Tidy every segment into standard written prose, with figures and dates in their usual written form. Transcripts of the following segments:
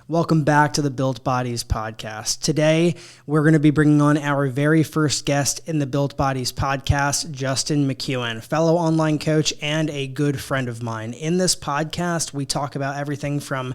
Welcome back to the Built Bodies podcast. Today, we're going to be bringing on our very first guest in the Built Bodies podcast, Justin McKeown, fellow online coach and a good friend of mine. In this podcast, we talk about everything from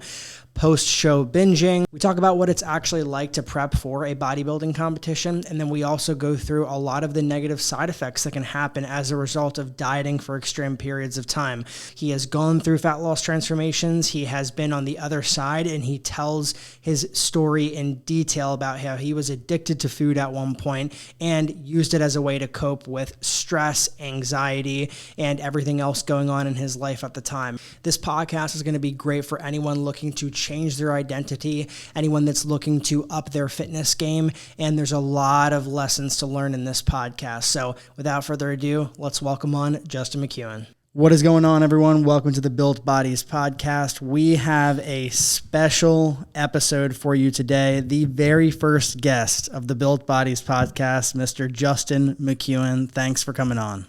post-show binging. We talk about what it's actually like to prep for a bodybuilding competition, and then we also go through a lot of the negative side effects that can happen as a result of dieting for extreme periods of time. He has gone through fat loss transformations. He has been on the other side, and he tells his story in detail about how he was addicted to food at one point and used it as a way to cope with stress, anxiety, and everything else going on in his life at the time. This podcast is going to be great for anyone looking to change their identity, anyone that's looking to up their fitness game, and there's a lot of lessons to learn in this podcast. So without further ado, let's welcome on Justin McKeown. What is going on, everyone? Welcome to the Built Bodies podcast. We have a special episode for you today. The very first guest of the Built Bodies podcast, Mr. Justin McKeown. Thanks for coming on.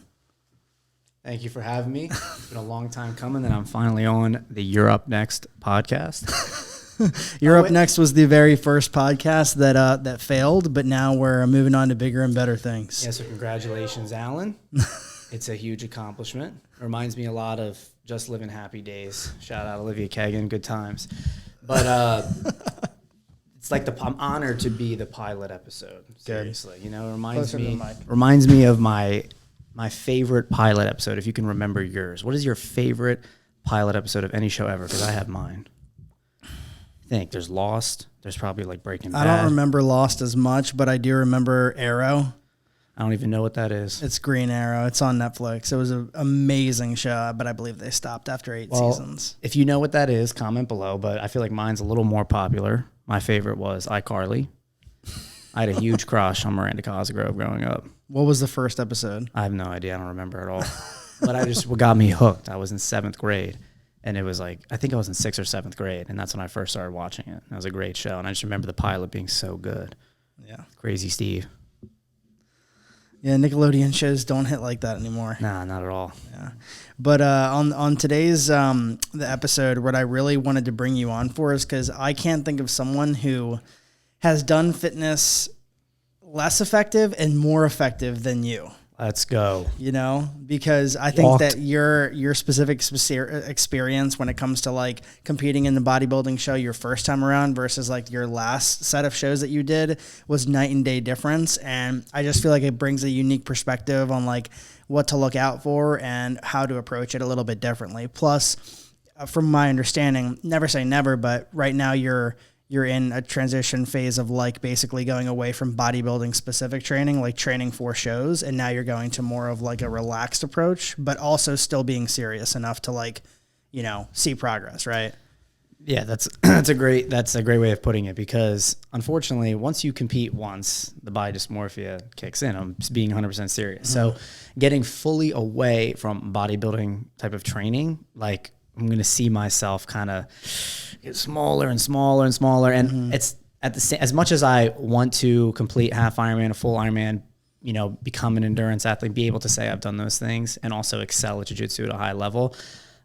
Thank you for having me. It's been a long time coming that I'm finally on the You're Up Next podcast. You're Up Next was the very first podcast that failed, but now we're moving on to bigger and better things. Yeah, so congratulations, Alan. It's a huge accomplishment. Reminds me a lot of Just Living Happy Days. Shout out Olivia Kagan, good times. But it's like I'm honored to be the pilot episode. Seriously, you know, it reminds me of my favorite pilot episode, if you can remember yours. What is your favorite pilot episode of any show ever? Because I have mine. I think there's Lost. There's probably like Breaking Bad. I don't remember Lost as much, but I do remember Arrow. I don't even know what that is. It's Green Arrow. It's on Netflix. It was an amazing show, but I believe they stopped after 8 seasons. If you know what that is, comment below, but I feel like mine's a little more popular. My favorite was iCarly. I had a huge crush on Miranda Cosgrove growing up. What was the first episode? I have no idea. I don't remember at all. But what got me hooked. I was in 7th grade, and it was like, I think I was in 6th or 7th grade, and that's when I first started watching it. It was a great show, and I just remember the pilot being so good. Yeah. Crazy Steve. Yeah, Nickelodeon shows don't hit like that anymore. Nah, not at all. Yeah. But on today's the episode, what I really wanted to bring you on for is because I can't think of someone who has done fitness less effective and more effective than you. Let's go. You know, because I think that your specific experience when it comes to like competing in the bodybuilding show your first time around versus like your last set of shows that you did was night and day difference. And I just feel like it brings a unique perspective on like what to look out for and how to approach it a little bit differently. Plus, from my understanding, never say never, but right now you're in a transition phase of like basically going away from bodybuilding specific training, like training for shows. And now you're going to more of like a relaxed approach, but also still being serious enough to like, you know, see progress. Right. Yeah. That's a great way of putting it, because unfortunately, once you compete once, the body dysmorphia kicks in. I'm just being 100% serious. Mm-hmm. So getting fully away from bodybuilding type of training, like I'm going to see myself kind of get smaller and smaller and smaller. And it's at the same, as much as I want to complete half Ironman, a full Ironman, you know, become an endurance athlete, be able to say I've done those things and also excel at jiu-jitsu at a high level.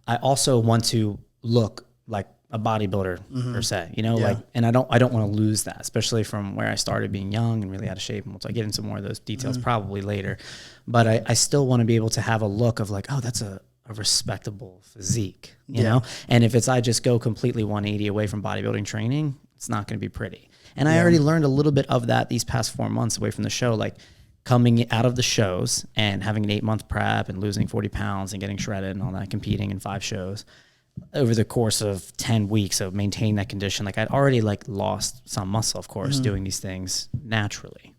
I also want to look like a bodybuilder per se, you know, like, and I don't want to lose that, especially from where I started being young and really out of shape. And we'll get into more of those details probably later, but I still want to be able to have a look of like, oh, that's a respectable physique, you know? And if I just go completely 180 away from bodybuilding training, it's not going to be pretty. And I already learned a little bit of that these past 4 months away from the show, like coming out of the shows and having an 8-month prep and losing 40 pounds and getting shredded and all that, competing in 5 shows over the course of 10 weeks of maintaining that condition. Like I'd already like lost some muscle, of course, doing these things naturally.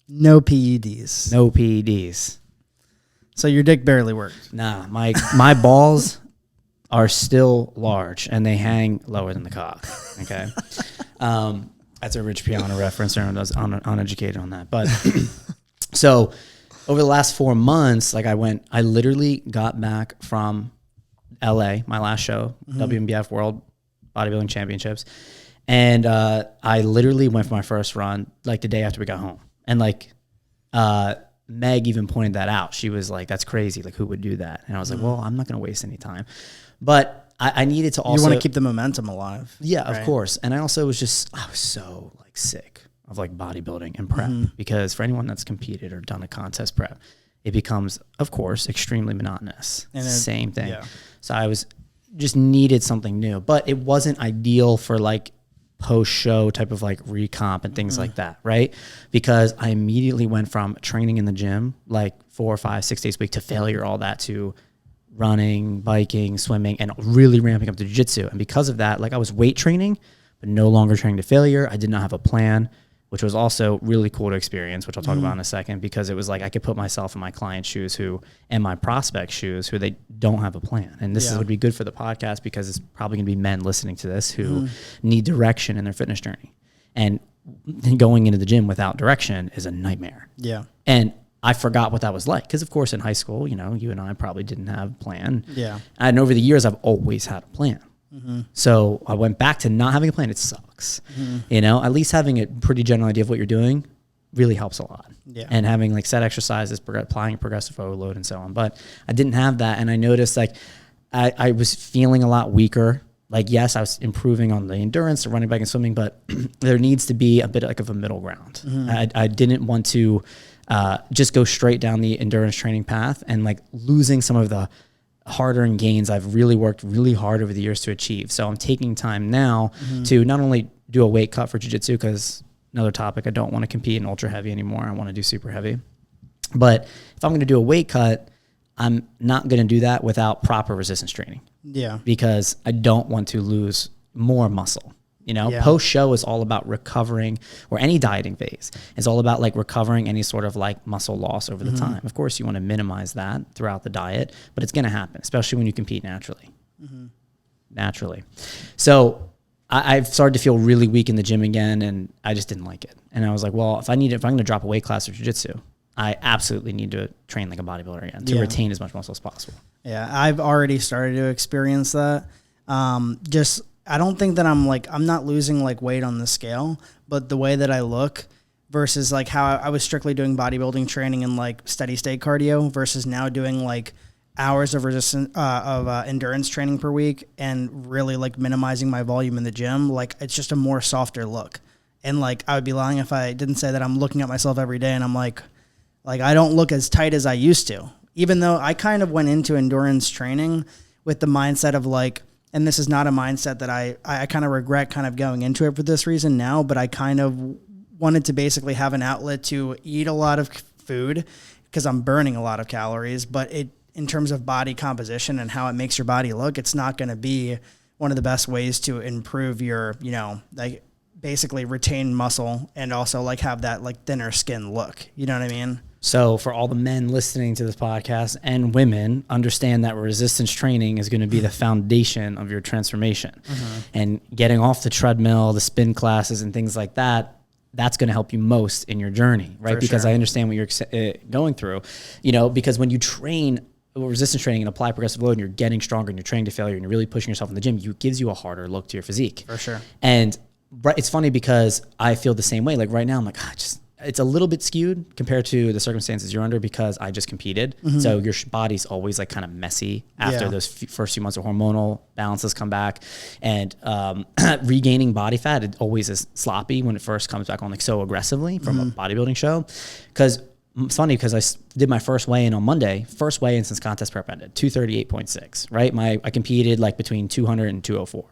No PEDs. No PEDs. So your dick barely worked. Nah, my balls are still large and they hang lower than the cock. Okay, that's a Rich Piana reference. Everyone was uneducated on that. But so over the last 4 months, like I literally got back from LA, my last show, WMBF World Bodybuilding Championships, and I literally went for my first run like the day after we got home, and like. Meg even pointed that out. She was like, that's crazy. Like, who would do that? And I was like, well, I'm not going to waste any time. But I needed to also. You want to keep the momentum alive. Yeah, right? of course. And I also was so like sick of like bodybuilding and prep because for anyone that's competed or done a contest prep, it becomes, of course, extremely monotonous. And same thing. Yeah. So I was just needed something new, but it wasn't ideal for like post-show type of like recomp and things like that, right? Because I immediately went from training in the gym like 4 or 5, 6 days a week to failure, all that to running, biking, swimming, and really ramping up to jiu-jitsu. And because of that, like I was weight training, but no longer training to failure. I did not have a plan, which was also really cool to experience, which I'll talk about in a second, because it was like I could put myself in my client's shoes and my prospect shoes who they don't have a plan. And this would be good for the podcast because it's probably going to be men listening to this who need direction in their fitness journey. And going into the gym without direction is a nightmare. Yeah. And I forgot what that was like because, of course, in high school, you know, you and I probably didn't have a plan. Yeah. And over the years, I've always had a plan. So I went back to not having a plan. It sucks. You know, at least having a pretty general idea of what you're doing really helps a lot. Yeah. And having like set exercises, applying a progressive overload and so on. But I didn't have that. And I noticed like I was feeling a lot weaker. Like, yes, I was improving on the endurance, the running, bike, and swimming, but there needs to be a bit like of a middle ground. I didn't want to just go straight down the endurance training path and like losing some of the hard-earned gains I've really worked really hard over the years to achieve. So I'm taking time now to not only do a weight cut for jiu-jitsu, because another topic, I don't want to compete in ultra heavy anymore. I want to do super heavy. But if I'm going to do a weight cut, I'm not going to do that without proper resistance training. Yeah. Because I don't want to lose more muscle. You know, post-show is all about recovering, or any dieting phase. It's all about like recovering any sort of like muscle loss over the time. Of course, you want to minimize that throughout the diet, but it's going to happen, especially when you compete naturally. Naturally. So I've started to feel really weak in the gym again, and I just didn't like it. And I was like, well, if I'm going to drop a weight class for jiu-jitsu, I absolutely need to train like a bodybuilder again to retain as much muscle as possible. Yeah, I've already started to experience that. I don't think that I'm not losing like weight on the scale, but the way that I look versus like how I was strictly doing bodybuilding training and like steady state cardio versus now doing like hours of endurance training per week and really like minimizing my volume in the gym. Like it's just a more softer look. And like I would be lying if I didn't say that I'm looking at myself every day and I'm like I don't look as tight as I used to, even though I kind of went into endurance training with the mindset of like, and this is not a mindset that I kind of regret kind of going into it for this reason now, but I kind of wanted to basically have an outlet to eat a lot of food because I'm burning a lot of calories, but in terms of body composition and how it makes your body look, it's not going to be one of the best ways to improve your, you know, like basically retain muscle and also like have that like thinner skin look. You know what I mean? So for all the men listening to this podcast and women, understand that resistance training is going to be the foundation of your transformation. And getting off the treadmill, the spin classes and things like that, that's going to help you most in your journey, right? For because I understand what you're going through, you know, because when you train resistance training and apply progressive load and you're getting stronger and you're training to failure and you're really pushing yourself in the gym, it gives you a harder look to your physique. For sure. And it's funny because I feel the same way. Like right now I'm like, it's a little bit skewed compared to the circumstances you're under because I just competed. So your body's always like kind of messy after those first few months of hormonal balances come back, and regaining body fat, it always is sloppy when it first comes back on like so aggressively from a bodybuilding show. Because it's funny because I did my first weigh-in on Monday, first weigh-in since contest prep ended, 238.6, right? I competed like between 200 and 204.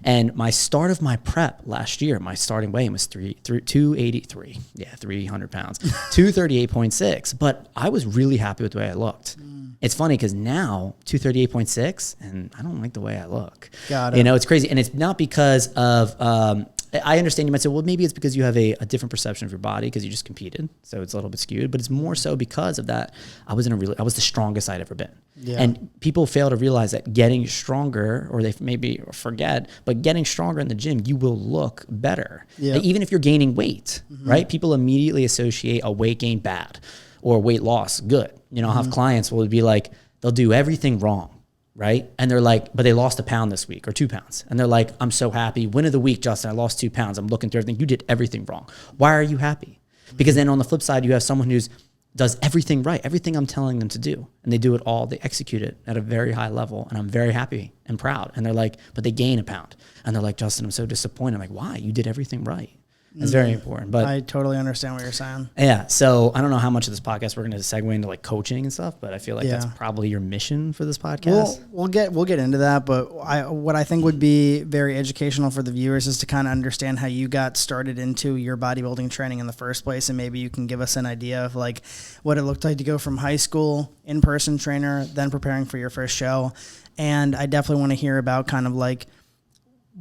And my start of my prep last year, my starting weigh-in was 283. Yeah, 300 pounds, 238.6. But I was really happy with the way I looked. It's funny because now 238.6 and I don't like the way I look. Got it. You know, it's crazy. And it's not because of, I understand you might say, well, maybe it's because you have a different perception of your body because you just competed. So it's a little bit skewed, but it's more so because of that. I was the strongest I'd ever been. Yeah. And people fail to realize that getting stronger, or they maybe forget, but getting stronger in the gym, you will look better. Yeah. Like, even if you're gaining weight, right? People immediately associate a weight gain bad or weight loss good. You know, I'll have clients will be like, they'll do everything wrong. Right. And they're like, but they lost a pound this week or 2 pounds. And they're like, I'm so happy. Win of the week, Justin, I lost 2 pounds. I'm looking through everything. You did everything wrong. Why are you happy? Because then on the flip side, you have someone who's does everything right, everything I'm telling them to do. And they do it all. They execute it at a very high level. And I'm very happy and proud. And they're like, but they gain a pound. And they're like, Justin, I'm so disappointed. I'm like, why? You did everything right. It's very important. But I totally understand what you're saying. Yeah. So I don't know how much of this podcast we're going to segue into like coaching and stuff, but I feel like that's probably your mission for this podcast. We'll get into that. But what I think would be very educational for the viewers is to kind of understand how you got started into your bodybuilding training in the first place. And maybe you can give us an idea of like what it looked like to go from high school in-person trainer, then preparing for your first show. And I definitely want to hear about kind of like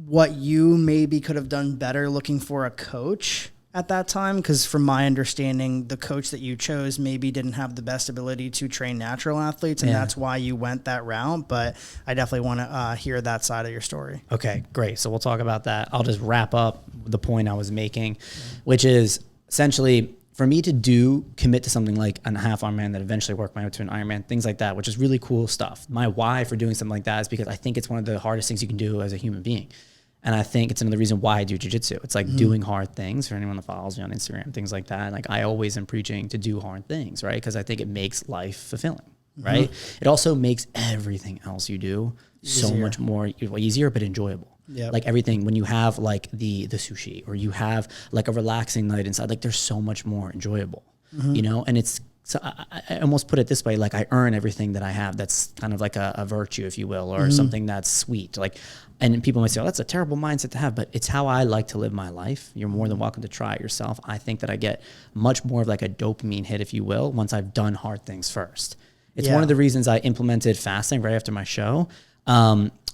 what you maybe could have done better looking for a coach at that time, because from my understanding, the coach that you chose maybe didn't have the best ability to train natural athletes, and that's why you went that route. But I definitely want to hear that side of your story. Okay, great. So we'll talk about that. I'll just wrap up the point I was making, which is essentially for me to commit to something like a half Ironman that eventually worked my way to an Ironman, things like that, which is really cool stuff. My why for doing something like that is because I think it's one of the hardest things you can do as a human being. And I think it's another reason why I do jiu-jitsu. It's like doing hard things for anyone that follows me on Instagram, things like that. Like I always am preaching to do hard things, right? Because I think it makes life fulfilling, right? It also makes everything else you do so much more easier, but enjoyable. Yep. Like everything, when you have like the sushi or you have like a relaxing night inside, like there's so much more enjoyable, you know? And it's, so I almost put it this way, like I earn everything that I have. That's kind of like a virtue, if you will, or something that's sweet. Like, and people might say, oh, that's a terrible mindset to have, but it's how I like to live my life. You're more than welcome to try it yourself. I think that I get much more of like a dopamine hit, if you will, once I've done hard things first. It's one of the reasons I implemented fasting right after my show,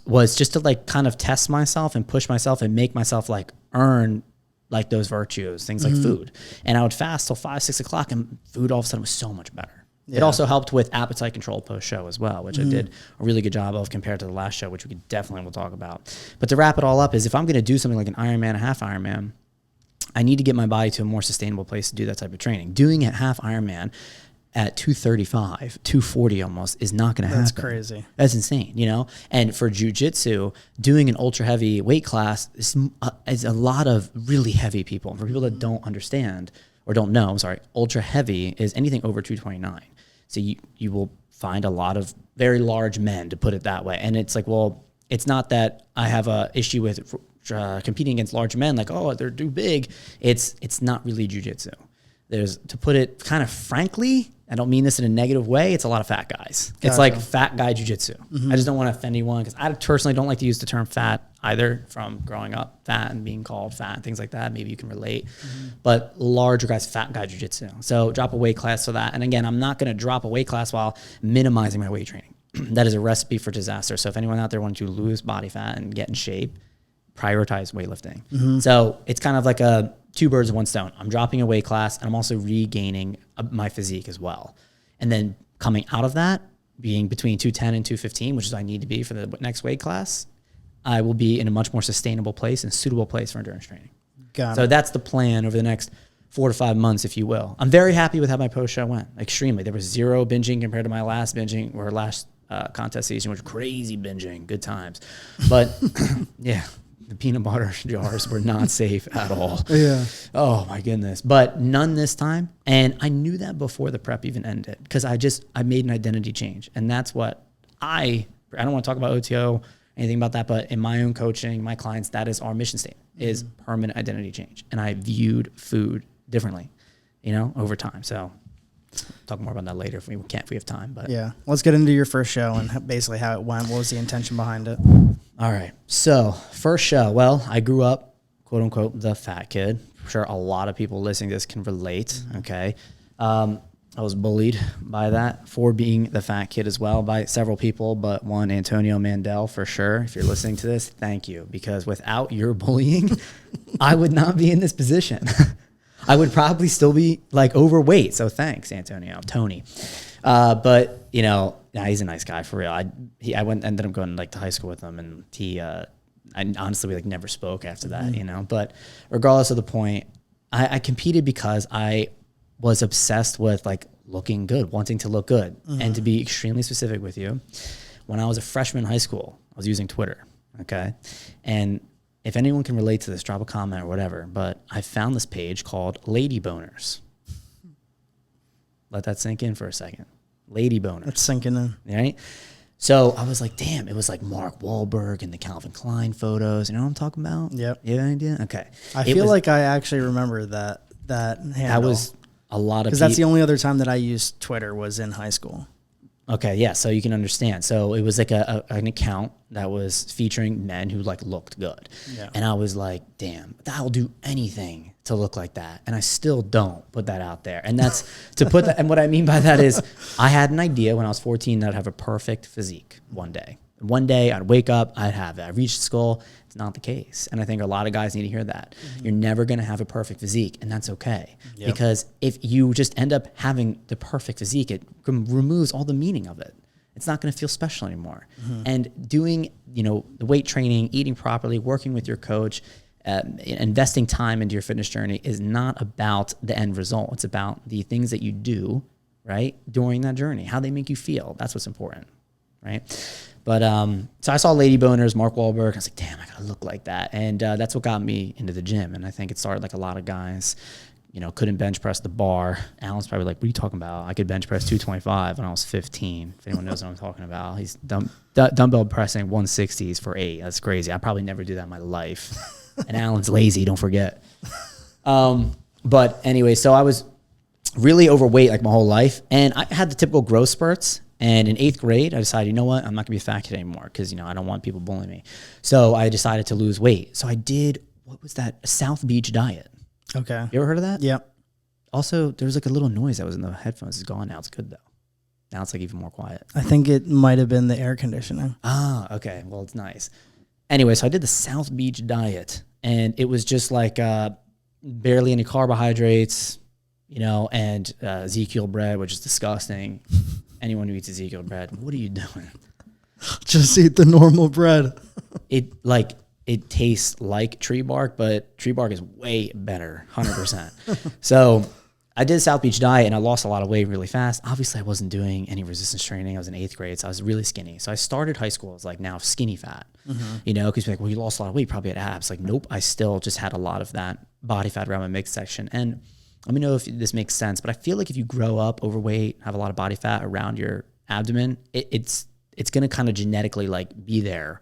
was just to like kind of test myself and push myself and make myself like earn like those virtues, things like food. And I would fast till 5, 6 o'clock and food all of a sudden was so much better. It also helped with appetite control post-show as well, which I did a really good job of compared to the last show, which we definitely will talk about. But to wrap it all up is if I'm going to do something like an Ironman, a half Ironman, I need to get my body to a more sustainable place to do that type of training. Doing a half Ironman at 235, 240 almost is not going to happen. That's crazy. That's insane, you know? And for jiu-jitsu, doing an ultra heavy weight class is a lot of really heavy people. And for people that don't understand or don't know, ultra heavy is anything over 229. So you will find a lot of very large men, to put it that way. And it's like, well, it's not that I have a issue with competing against large men, like, oh, they're too big. It's not really jiu-jitsu. There's, to put it kind of frankly, I don't mean this in a negative way, it's a lot of fat guys. Gotcha. It's like fat guy jiu-jitsu. I just don't want to offend anyone because I personally don't like to use the term fat either, from growing up fat and being called fat and things like that. Maybe you can relate. But larger guys, fat guy jiu-jitsu. So drop a weight class for that. And again, I'm not going to drop a weight class while minimizing my weight training. That is a recipe for disaster. So if anyone out there wants to lose body fat and get in shape, prioritize weightlifting. So it's kind of like a two birds with one stone. I'm dropping a weight class and I'm also regaining my physique as well. And then coming out of that, being between 210 and 215, which is I need to be for the next weight class, I will be in a much more sustainable place and suitable place for endurance training. So that's the plan over the next 4 to 5 months, if you will. I'm very happy with how my post show went. Extremely. There was zero binging compared to my last binging or last contest season, which was crazy binging. Good times. But yeah. The peanut butter jars were not safe at all. Oh my goodness. But none this time. And I knew that before the prep even ended because I made an identity change. And that's what I don't want to talk about OTO, anything about that, but in my own coaching, my clients, that is our mission statement, is permanent identity change. And I viewed food differently, you know, over time. So talk more about that later if we have time. But yeah, let's get into your first show and basically how it went. What was the intention behind it? All right. So first show, well, I grew up, quote unquote, the fat kid. I'm sure a lot of people listening to this can relate. Okay. I was bullied by that for being the fat kid as well by several people, but one, Antonio Mandel, for sure. If you're listening to this, thank you. Because without your bullying, I would not be in this position. I would probably still be like overweight. So thanks, Antonio, Tony. But you know, he's a nice guy for real. I ended up going like to high school with him, and I honestly, we like never spoke after that, you know. But regardless of the point, I competed because I was obsessed with like looking good, wanting to look good, and to be extremely specific with you, when I was a freshman in high school, I was using Twitter. Okay, and if anyone can relate to this, drop a comment or whatever. But I found this page called Lady Boners. Let that sink in for a second. Lady boner. It's sinking in. Right? So I was like, damn, it was like Mark Wahlberg and the Calvin Klein photos. You know what I'm talking about? Yep. You have an idea? Okay. I feel like I actually remember that handle. That was a lot of because that's the only other time that I used Twitter was in high school. Okay, yeah, so you can understand. So it was like an account that was featuring men who like looked good. Yeah. And I was like, damn, I'll do anything to look like that. And I still don't put that out there. And that's to put that, and what I mean by that is I had an idea when I was 14 that I'd have a perfect physique one day. One day I'd wake up, I'd have it. I reached the goal. It's not the case. And I think a lot of guys need to hear that. You're never going to have a perfect physique, and that's okay. Yep. Because if you just end up having the perfect physique, it removes all the meaning of it. It's not going to feel special anymore. And doing, the weight training, eating properly, working with your coach, investing time into your fitness journey is not about the end result. It's about the things that you do, right, during that journey, how they make you feel. That's what's important, right? But so I saw Lady Boners, Mark Wahlberg. I was like, damn, I gotta look like that. And that's what got me into the gym. And I think it started like a lot of guys, couldn't bench press the bar. Alan's probably like, what are you talking about? I could bench press 225 when I was 15. If anyone knows what I'm talking about. He's dumbbell pressing 160s for 8. That's crazy. I probably never do that in my life. And Alan's lazy, don't forget. But anyway, so I was really overweight like my whole life. And I had the typical growth spurts. And in 8th grade, I decided, you know what? I'm not going to be a fat kid anymore because, I don't want people bullying me. So I decided to lose weight. So I did, what was that? A South Beach diet. Okay. You ever heard of that? Yep. Also, there was like a little noise that was in the headphones. It's gone now. It's good, though. Now it's like even more quiet. I think it might have been the air conditioning. Ah, okay. Well, it's nice. Anyway, so I did the South Beach diet. And it was just like barely any carbohydrates, and Ezekiel bread, which is disgusting. Anyone who eats Ezekiel bread, what are you doing? Just eat the normal bread. It tastes like tree bark, but tree bark is way better, 100%. So I did South Beach diet and I lost a lot of weight really fast. Obviously, I wasn't doing any resistance training. I was in 8th grade, so I was really skinny. So I started high school as like now skinny fat, because you're like, well, you lost a lot of weight, probably had abs. Like, nope, I still just had a lot of that body fat around my midsection. And let me know if this makes sense, but I feel like if you grow up overweight, have a lot of body fat around your abdomen, it's going to kind of genetically like be there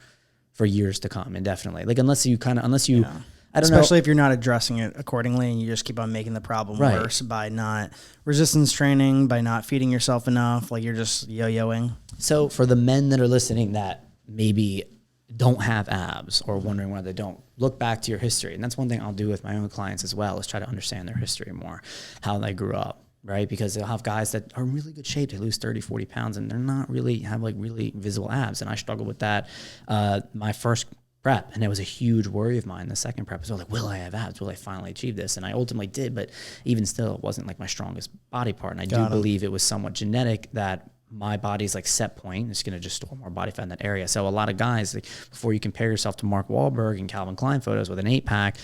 for years to come, indefinitely. Like unless you, I don't know. Especially if you're not addressing it accordingly and you just keep on making the problem worse by not resistance training, by not feeding yourself enough, like you're just yo-yoing. So for the men that are listening that maybe don't have abs or wondering why they don't, look back to your history. And that's one thing I'll do with my own clients as well, is try to understand their history more, how they grew up, right? Because they'll have guys that are in really good shape. They lose 30, 40 pounds and they're not really have like really visible abs. And I struggled with that my first prep. And it was a huge worry of mine. The second prep was like, will I have abs? Will I finally achieve this? And I ultimately did, but even still, it wasn't like my strongest body part. And I do believe it was somewhat genetic that my body's like set point. It's going to just store more body fat in that area. So a lot of guys, like, before you compare yourself to Mark Wahlberg and Calvin Klein photos with an 8-pack,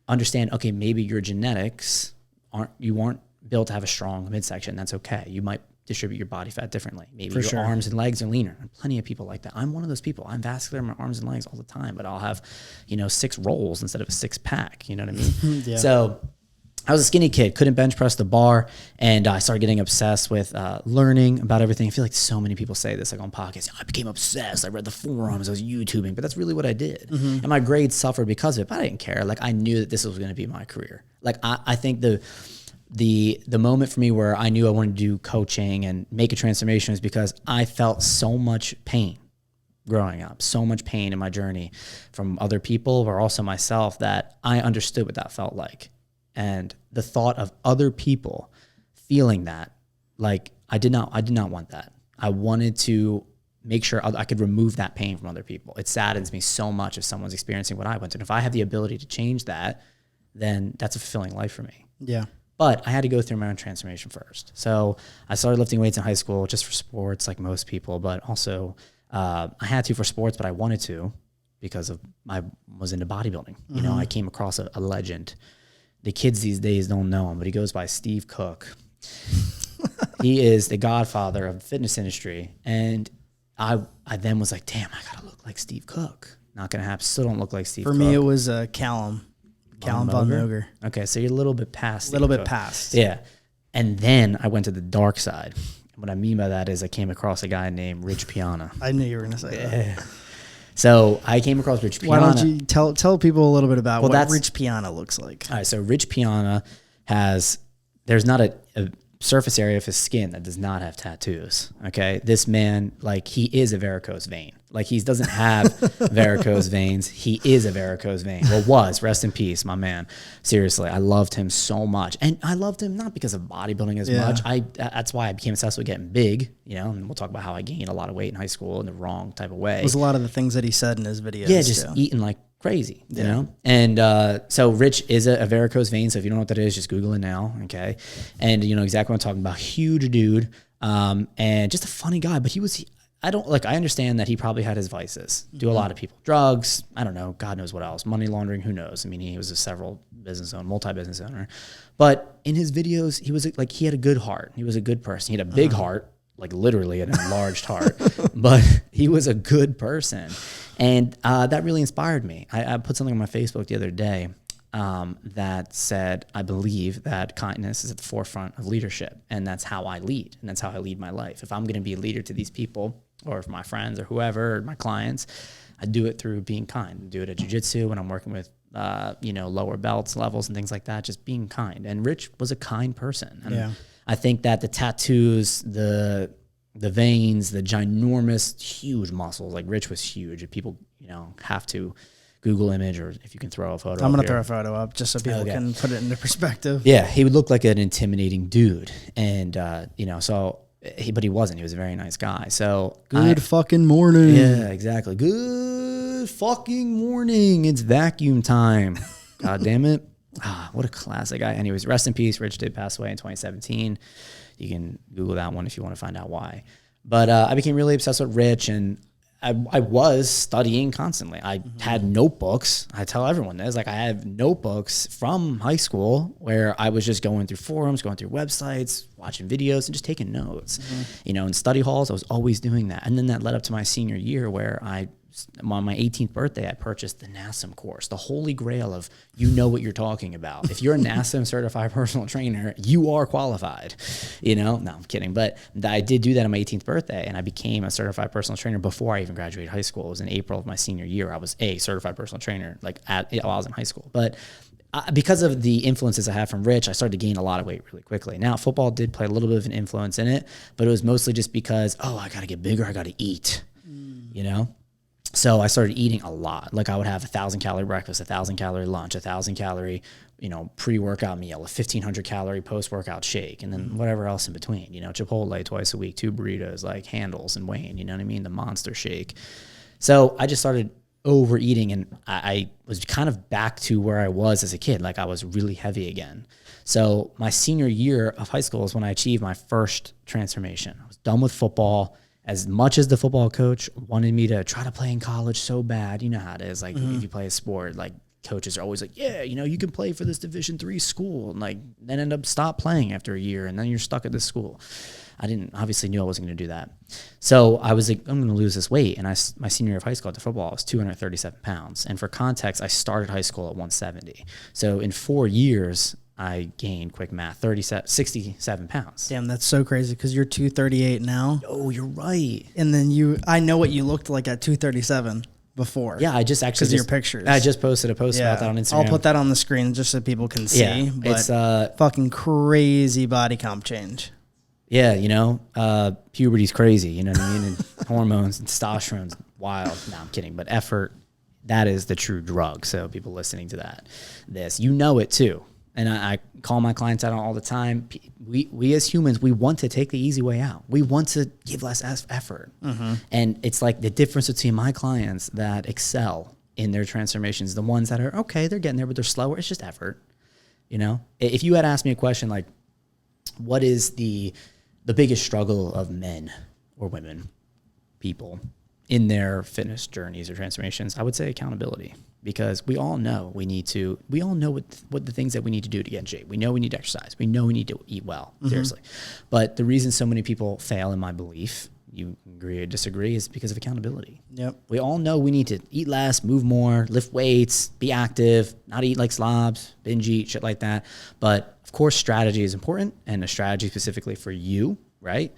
understand, okay, maybe your genetics aren't built to have a strong midsection. That's okay. You might distribute your body fat differently. Maybe your arms and legs are leaner. And plenty of people like that. I'm one of those people. I'm vascular in my arms and legs all the time, but I'll have, 6 rolls instead of a 6-pack. You know what I mean? Yeah. So I was a skinny kid, couldn't bench press the bar, and I started getting obsessed with learning about everything. I feel like so many people say this, like on podcasts. I became obsessed. I read the forums. I was YouTubing, but that's really what I did. And my grades suffered because of it, but I didn't care. Like, I knew that this was going to be my career. Like, I think the moment for me where I knew I wanted to do coaching and make a transformation was because I felt so much pain growing up, so much pain in my journey from other people, or also myself, that I understood what that felt like. And the thought of other people feeling that, like, I did not want that. I wanted to make sure I could remove that pain from other people. It saddens me so much if someone's experiencing what I went through. And if I have the ability to change that, then that's a fulfilling life for me. Yeah. But I had to go through my own transformation first. So I started lifting weights in high school just for sports, like most people, but also I had to for sports, but I wanted to because I was into bodybuilding. You know, I came across a legend. The kids these days don't know him, but he goes by Steve Cook. He is the godfather of the fitness industry. And I then was like, damn, I got to look like Steve Cook. Not going to happen. Still don't look like Steve Cook. For me, it was Callum von Moger. Okay, so you're a little bit past. A little bit past. Yeah. And then I went to the dark side. What I mean by that is I came across a guy named Rich Piana. I knew you were going to say that. So I came across Rich Piana. Why don't you tell people a little bit about what Rich Piana looks like? All right, so Rich Piana there's not a surface area of his skin that does not have tattoos. Okay, this man, like, he is a varicose vein. Like, he doesn't have varicose veins. He is a varicose vein. Well, was. Rest in peace, my man. Seriously, I loved him so much, and I loved him not because of bodybuilding as much. That's why I became obsessed with getting big. You know, and we'll talk about how I gained a lot of weight in high school in the wrong type of way. It was a lot of the things that he said in his videos. Yeah, just eating like crazy, you know? And so Rich is a varicose vein. So if you don't know what that is, just Google it now, okay? And you know exactly what I'm talking about. Huge dude, and just a funny guy. But I understand that he probably had his vices. Do a lot of people. Drugs, I don't know, God knows what else. Money laundering, who knows? I mean, he was a multi-business owner. But in his videos, he had a good heart. He was a good person. He had a big heart, like literally an enlarged heart. But he was a good person. And that really inspired me. I put something on my Facebook the other day that said, I believe that kindness is at the forefront of leadership. And that's how I lead. And that's how I lead my life. If I'm going to be a leader to these people, or for my friends or whoever, or my clients, I do it through being kind. I do it at jiu-jitsu when I'm working with, lower belts, levels, and things like that, just being kind. And Rich was a kind person. And I think that the tattoos, the veins, the ginormous, huge muscles, like Rich was huge. If people, have to Google image, or if you can throw a photo I'm going to throw a photo up just so people can put it into perspective. Yeah, he would look like an intimidating dude. And, but he wasn't. He was a very nice guy. So good fucking morning. Yeah, exactly. Good fucking morning. It's vacuum time. God damn it. What a classic guy. Anyways, rest in peace. Rich did pass away in 2017. You can Google that one if you want to find out why. But I became really obsessed with Rich, and I was studying constantly. I had notebooks. I tell everyone this. Like, I have notebooks from high school where I was just going through forums, going through websites, watching videos, and just taking notes. In study halls, I was always doing that. And then that led up to my senior year where on my 18th birthday, I purchased the NASM course, the holy grail of what you're talking about. If you're a NASM certified personal trainer, you are qualified. No, I'm kidding. But I did do that on my 18th birthday, and I became a certified personal trainer before I even graduated high school. It was in April of my senior year. I was a certified personal trainer, while I was in high school. But because of the influences I had from Rich, I started to gain a lot of weight really quickly. Now, football did play a little bit of an influence in it, but it was mostly just because, I got to get bigger. I got to eat, So I started eating a lot. Like, I would have 1,000-calorie breakfast, 1,000-calorie lunch, 1,000-calorie, pre-workout meal, a 1,500-calorie post-workout shake, and then whatever else in between. Chipotle twice a week, 2 burritos, like Handles and Wayne. You know what I mean? The monster shake. So I just started overeating, and I was kind of back to where I was as a kid. Like, I was really heavy again. So my senior year of high school is when I achieved my first transformation. I was done with football. As much as the football coach wanted me to try to play in college so bad, you know how it is. Like, if you play a sport, like, coaches are always like, yeah, you can play for this Division III school, and like, then end up stop playing after a year, and then you're stuck at this school. I obviously knew I wasn't going to do that. So I was like, I'm going to lose this weight. And my senior year of high school at football, I was 237 pounds. And for context, I started high school at 170. So in 4 years, I gained, quick math, 67 pounds. Damn, that's so crazy, because you're 238 now. Oh, you're right. And then I know what you looked like at 237 before. Yeah, I just actually... Because of your pictures. I just posted a post about that on Instagram. I'll put that on the screen just so people can see. Yeah, but it's fucking crazy body comp change. Yeah, puberty's crazy, you know what I mean? And hormones and testosterone's wild. No, I'm kidding. But effort, that is the true drug. So people listening to this, it too. And I call my clients out all the time. We as humans, we want to take the easy way out. We want to give less effort. And it's like the difference between my clients that excel in their transformations, the ones that are, okay, they're getting there, but they're slower. It's just effort. If you had asked me a question like, what is the biggest struggle of men or women, people, in their fitness journeys or transformations, I would say accountability. Because we all know what the things that we need to do to get in shape. We know we need to exercise. We know we need to eat well, seriously. But the reason so many people fail, in my belief, you agree or disagree, is because of accountability. Yep. We all know we need to eat less, move more, lift weights, be active, not eat like slobs, binge eat, shit like that. But of course, strategy is important, and a strategy specifically for you, right,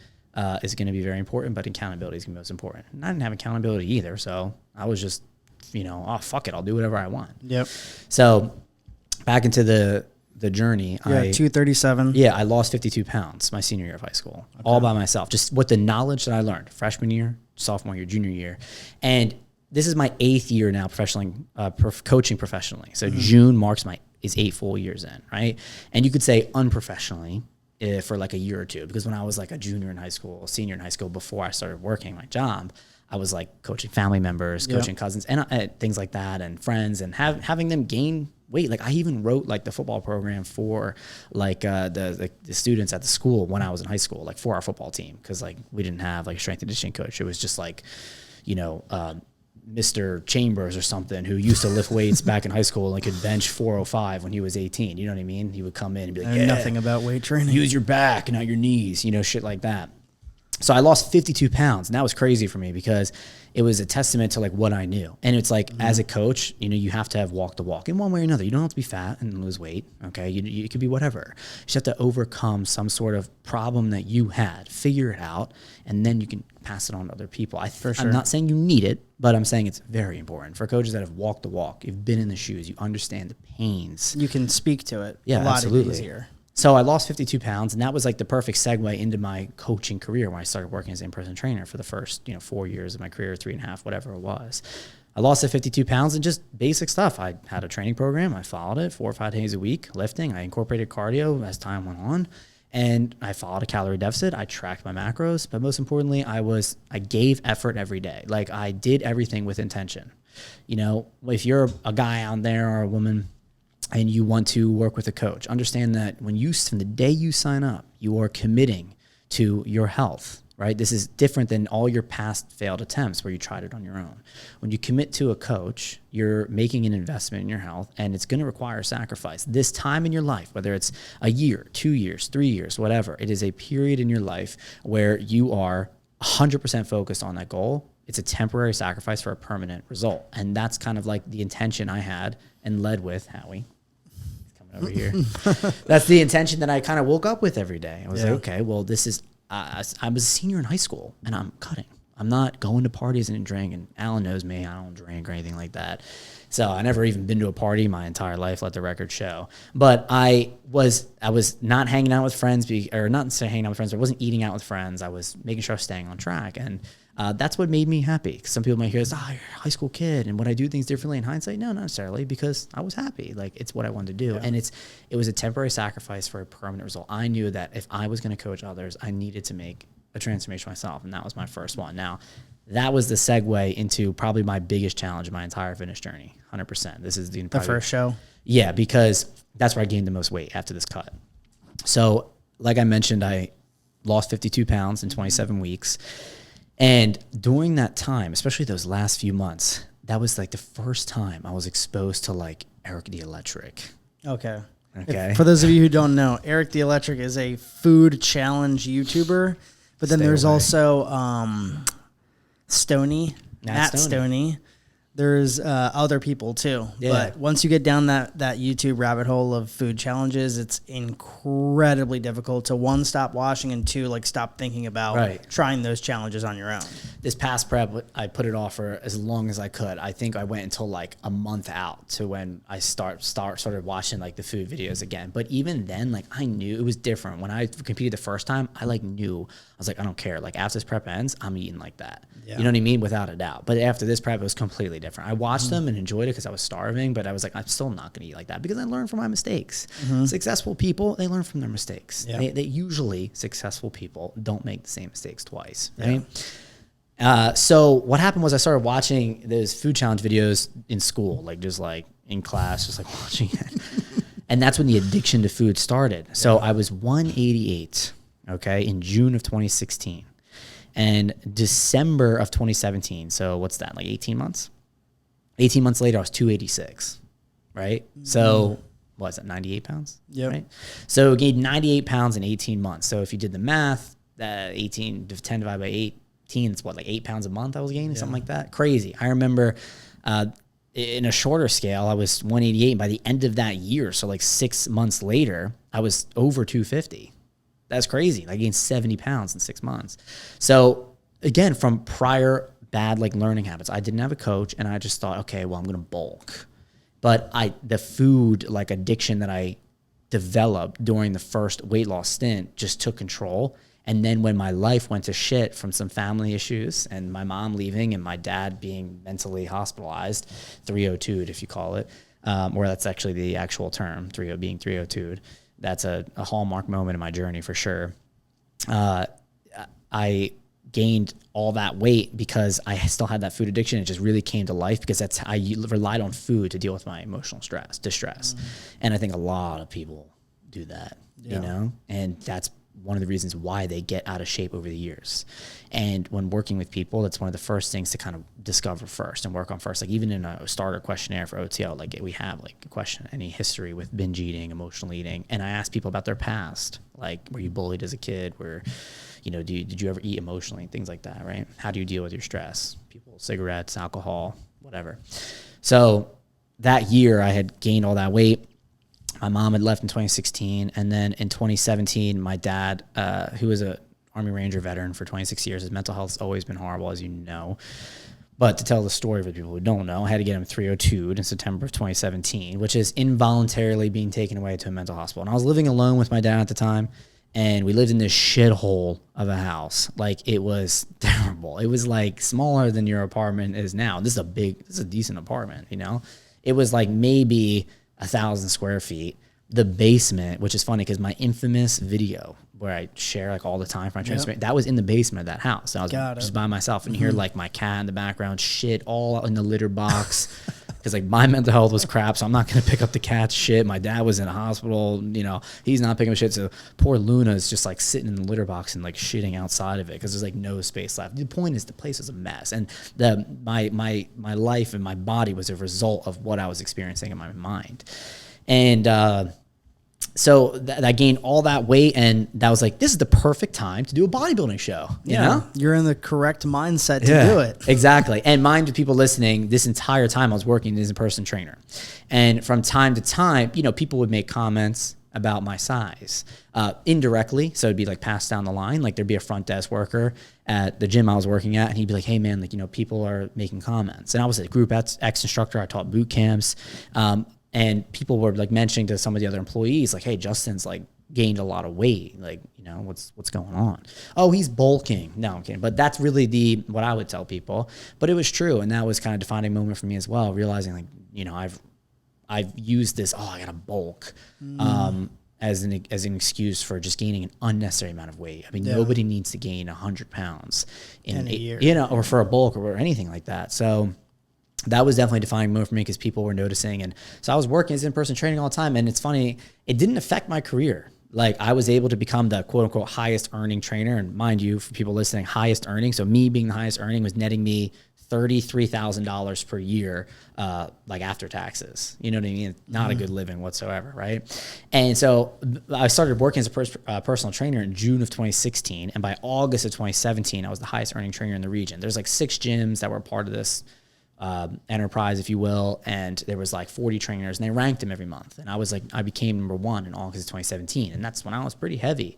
is going to be very important, but accountability is going to be most important. And I didn't have accountability either, so I was just, oh, fuck it, I'll do whatever I want. Yep. So back into the journey. Yeah, 237. Yeah, I lost 52 pounds my senior year of high school, all by myself. Just with the knowledge that I learned freshman year, sophomore year, junior year. And this is my 8th year now coaching professionally. So June is 8 full years in, right? And you could say unprofessionally for like a year or two, because when I was like a junior in high school, senior in high school, before I started working my job, I was like coaching family members, coaching cousins, and things like that, and friends, and having them gain weight. Like I even wrote like the football program for like the students at the school when I was in high school, like for our football team, because like we didn't have like a strength and conditioning coach. It was just like, Mr. Chambers or something, who used to lift weights back in high school and could bench 405 when he was 18. You know what I mean? He would come in and be like, I know nothing about weight training. Use your back and not your knees, shit like that. So I lost 52 pounds, and that was crazy for me because it was a testament to like what I knew. And it's like, as a coach, you have to have walk the walk in one way or another. You don't have to be fat and lose weight. Okay. You could be whatever. You just have to overcome some sort of problem that you had, figure it out, and then you can pass it on to other people. I'm not saying you need it, but I'm saying it's very important for coaches that have walked the walk. You've been in the shoes. You understand the pains. You can speak to it. Yeah, a lot absolutely. easier. So I lost 52 pounds, and that was like the perfect segue into my coaching career when I started working as an in-person trainer for the first 4 years of my career, 3.5, whatever it was. I lost the 52 pounds and just basic stuff. I had a training program. I followed it 4 or 5 days a week, lifting. I incorporated cardio as time went on, and I followed a calorie deficit. I tracked my macros, but most importantly, I gave effort every day. Like I did everything with intention. If you're a guy out there or a woman and you want to work with a coach, understand that from the day you sign up, you are committing to your health, right? This is different than all your past failed attempts where you tried it on your own. When you commit to a coach, you're making an investment in your health, and it's going to require sacrifice. This time in your life, whether it's a year, 2 years, 3 years, whatever, it is a period in your life where you are 100% focused on that goal. It's a temporary sacrifice for a permanent result. And that's kind of like the intention I had and led with Howie. Over here. That's the intention that I kind of woke up with every day. I was like, okay, well, this is, I was a senior in high school and I'm cutting. I'm not going to parties and drinking. Alan knows me. I don't drink or anything like that. So I never even been to a party my entire life, let the record show. But I was not hanging out with friends, or not necessarily hanging out with friends, but I wasn't eating out with friends. I was making sure I was staying on track. And that's what made me happy. Some people might hear this, you're a high school kid, and would I do things differently in hindsight? No, not necessarily, because I was happy. Like, it's what I wanted to do. Yeah. And it was a temporary sacrifice for a permanent result. I knew that if I was going to coach others, I needed to make a transformation myself, and that was my first one. Now, that was the segue into probably my biggest challenge in my entire fitness journey, 100%. This is the first show? Yeah, because that's where I gained the most weight after this cut. So, like I mentioned, I lost 52 pounds in 27 weeks. And during that time, especially those last few months, that was like the first time I was exposed to like Eric the Electric. Okay. For those of you who don't know, Eric the Electric is a food challenge YouTuber, but then there's also Stoney, Matt Stoney. There's other people too. Yeah. But once you get down that YouTube rabbit hole of food challenges, it's incredibly difficult to, one, stop watching, and two, like, stop thinking about trying those challenges on your own. This past prep, I put it off for as long as I could. I think I went until like a month out to when I started watching like the food videos again. But even then, like, I knew it was different. When I competed the first time, I like knew, I was like, I don't care. Like, after this prep ends, I'm eating like that. Yeah. You know what I mean? Without a doubt. But after this prep, it was completely different. I watched them and enjoyed it because I was starving, but I was like, I'm still not going to eat like that because I learned from my mistakes. Successful people, they learn from their mistakes. Yeah. They usually, successful people don't make the same mistakes twice, right? So what happened was I started watching those food challenge videos in school, like just like in class, just like watching it. And that's when the addiction to food started. So I was 188, in June of 2016. And December of 2017, so what's that, like 18 months? 18 months later, I was 286, right? So what is that, 98 pounds? Yeah. Right? So I gained 98 pounds in 18 months. So if you did the math, 10 divided by 8, teens, what, like 8 pounds a month I was gaining, something like that. Crazy. I remember in a shorter scale, I was 188. And by the end of that year, so like 6 months later, I was over 250. That's crazy. I gained 70 pounds in 6 months. So again, from prior bad like learning habits, I didn't have a coach, and I just thought, okay, well, I'm going to bulk. But the food like addiction that I developed during the first weight loss stint just took control. And then when my life went to shit from some family issues and my mom leaving and my dad being mentally hospitalized, 302'd if you call it, or that's actually the actual term, being 302'd. That's a hallmark moment in my journey for sure. I gained all that weight because I still had that food addiction. It just really came to life because I relied on food to deal with my emotional distress. And I think a lot of people do that, you know, and that's one of the reasons why they get out of shape over the years. And when working with people, that's one of the first things to kind of discover first and work on first. Like even in a starter questionnaire for OTL, like we have like a question, any history with binge eating, emotional eating. And I ask people about their past. Like, were you bullied as a kid? You know, did you ever eat emotionally? Things like that, right? How do you deal with your stress? People, cigarettes, alcohol, whatever. So that year I had gained all that weight. My mom had left in 2016. And then in 2017, my dad, who was a Army Ranger veteran for 26 years, his mental health has always been horrible, as you know. But to tell the story for people who don't know, I had to get him 302'd in September of 2017, which is involuntarily being taken away to a mental hospital. And I was living alone with my dad at the time. And we lived in this shithole of a house. Like, it was terrible. It was like smaller than your apartment is now. This is a decent apartment, you know? It was like maybe 1,000 square feet. The basement, which is funny because my infamous video where I share like all the time from my transparent, that was in the basement of that house. I was just by myself, and you hear like my cat in the background, shit all in the litter box. Because like my mental health was crap, so I'm not gonna pick up the cat's shit. My dad was in a hospital, you know, he's not picking up shit. So poor Luna is just like sitting in the litter box and like shitting outside of it because there's like no space left. The point is the place was a mess, and my life and my body was a result of what I was experiencing in my mind. And so I gained all that weight, and that was like, this is the perfect time to do a bodybuilding show. You know? You're in the correct mindset to do it. Exactly. And mind you, people listening, this entire time I was working as a personal trainer. And from time to time, you know, people would make comments about my size indirectly. So it'd be like passed down the line. Like there'd be a front desk worker at the gym I was working at, and he'd be like, hey man, like, you know, people are making comments. And I was a group X instructor. I taught boot camps. And people were like mentioning to some of the other employees, like, hey, Justin's like gained a lot of weight. Like, you know, what's going on? Oh, he's bulking. No, I'm kidding. But that's really what I would tell people. But it was true. And that was kind of a defining moment for me as well, realizing like, you know, I've used this, I gotta bulk, as an excuse for just gaining an unnecessary amount of weight. I mean, nobody needs to gain 100 pounds in a year, you know, or for a bulk or anything like that. So that was definitely a defining moment for me because people were noticing. And so I was working as in-person training all the time. And it's funny, it didn't affect my career. Like I was able to become the quote unquote highest earning trainer. And mind you, for people listening, highest earning. So me being the highest earning was netting me $33,000 per year, like after taxes. You know what I mean? Not a good living whatsoever, right? And so I started working as a personal trainer in June of 2016. And by August of 2017, I was the highest earning trainer in the region. There's like 6 gyms that were part of this enterprise, if you will, and there was like 40 trainers, and they ranked them every month. And I became number 1 in August of 2017, and that's when I was pretty heavy.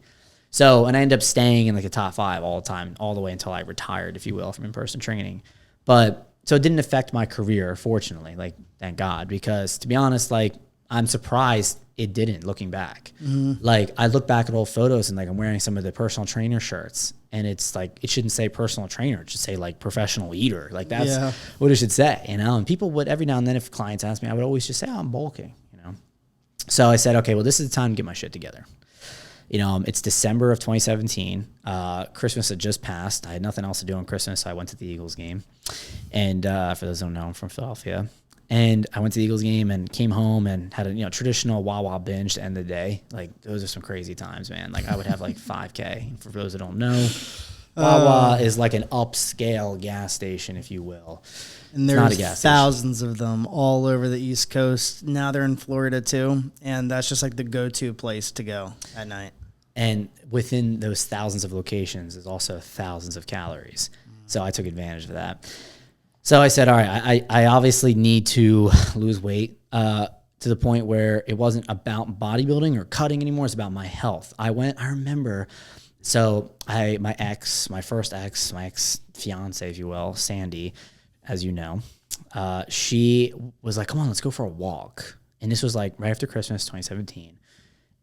So, and I ended up staying in like the top 5 all the time, all the way until I retired, if you will, from in-person training. But so it didn't affect my career, fortunately, like thank God, because to be honest, like I'm surprised it didn't, looking back. Like I look back at old photos and like I'm wearing some of the personal trainer shirts, and it's like, it shouldn't say personal trainer, it should say like professional eater. Like that's what it should say, you know? And people would, every now and then, if clients ask me, I would always just say, I'm bulking, you know? So I said, okay, well, this is the time to get my shit together. You know, it's December of 2017. Christmas had just passed. I had nothing else to do on Christmas, so I went to the Eagles game. And for those who don't know, I'm from Philadelphia. And I went to the Eagles game and came home and had a traditional Wawa binge to end the day. Like those are some crazy times, man. Like I would have like 5K. For those that don't know, Wawa is like an upscale gas station, if you will. And there's thousands of them all over the East Coast. Now they're in Florida too, and that's just like the go-to place to go at night. And within those thousands of locations is also thousands of calories. So I took advantage of that. So I said, all right, I obviously need to lose weight to the point where it wasn't about bodybuilding or cutting anymore. It's about my health. I remember, so my first ex fiance, if you will, Sandy, as you know, she was like, come on, let's go for a walk. And this was like right after Christmas, 2017.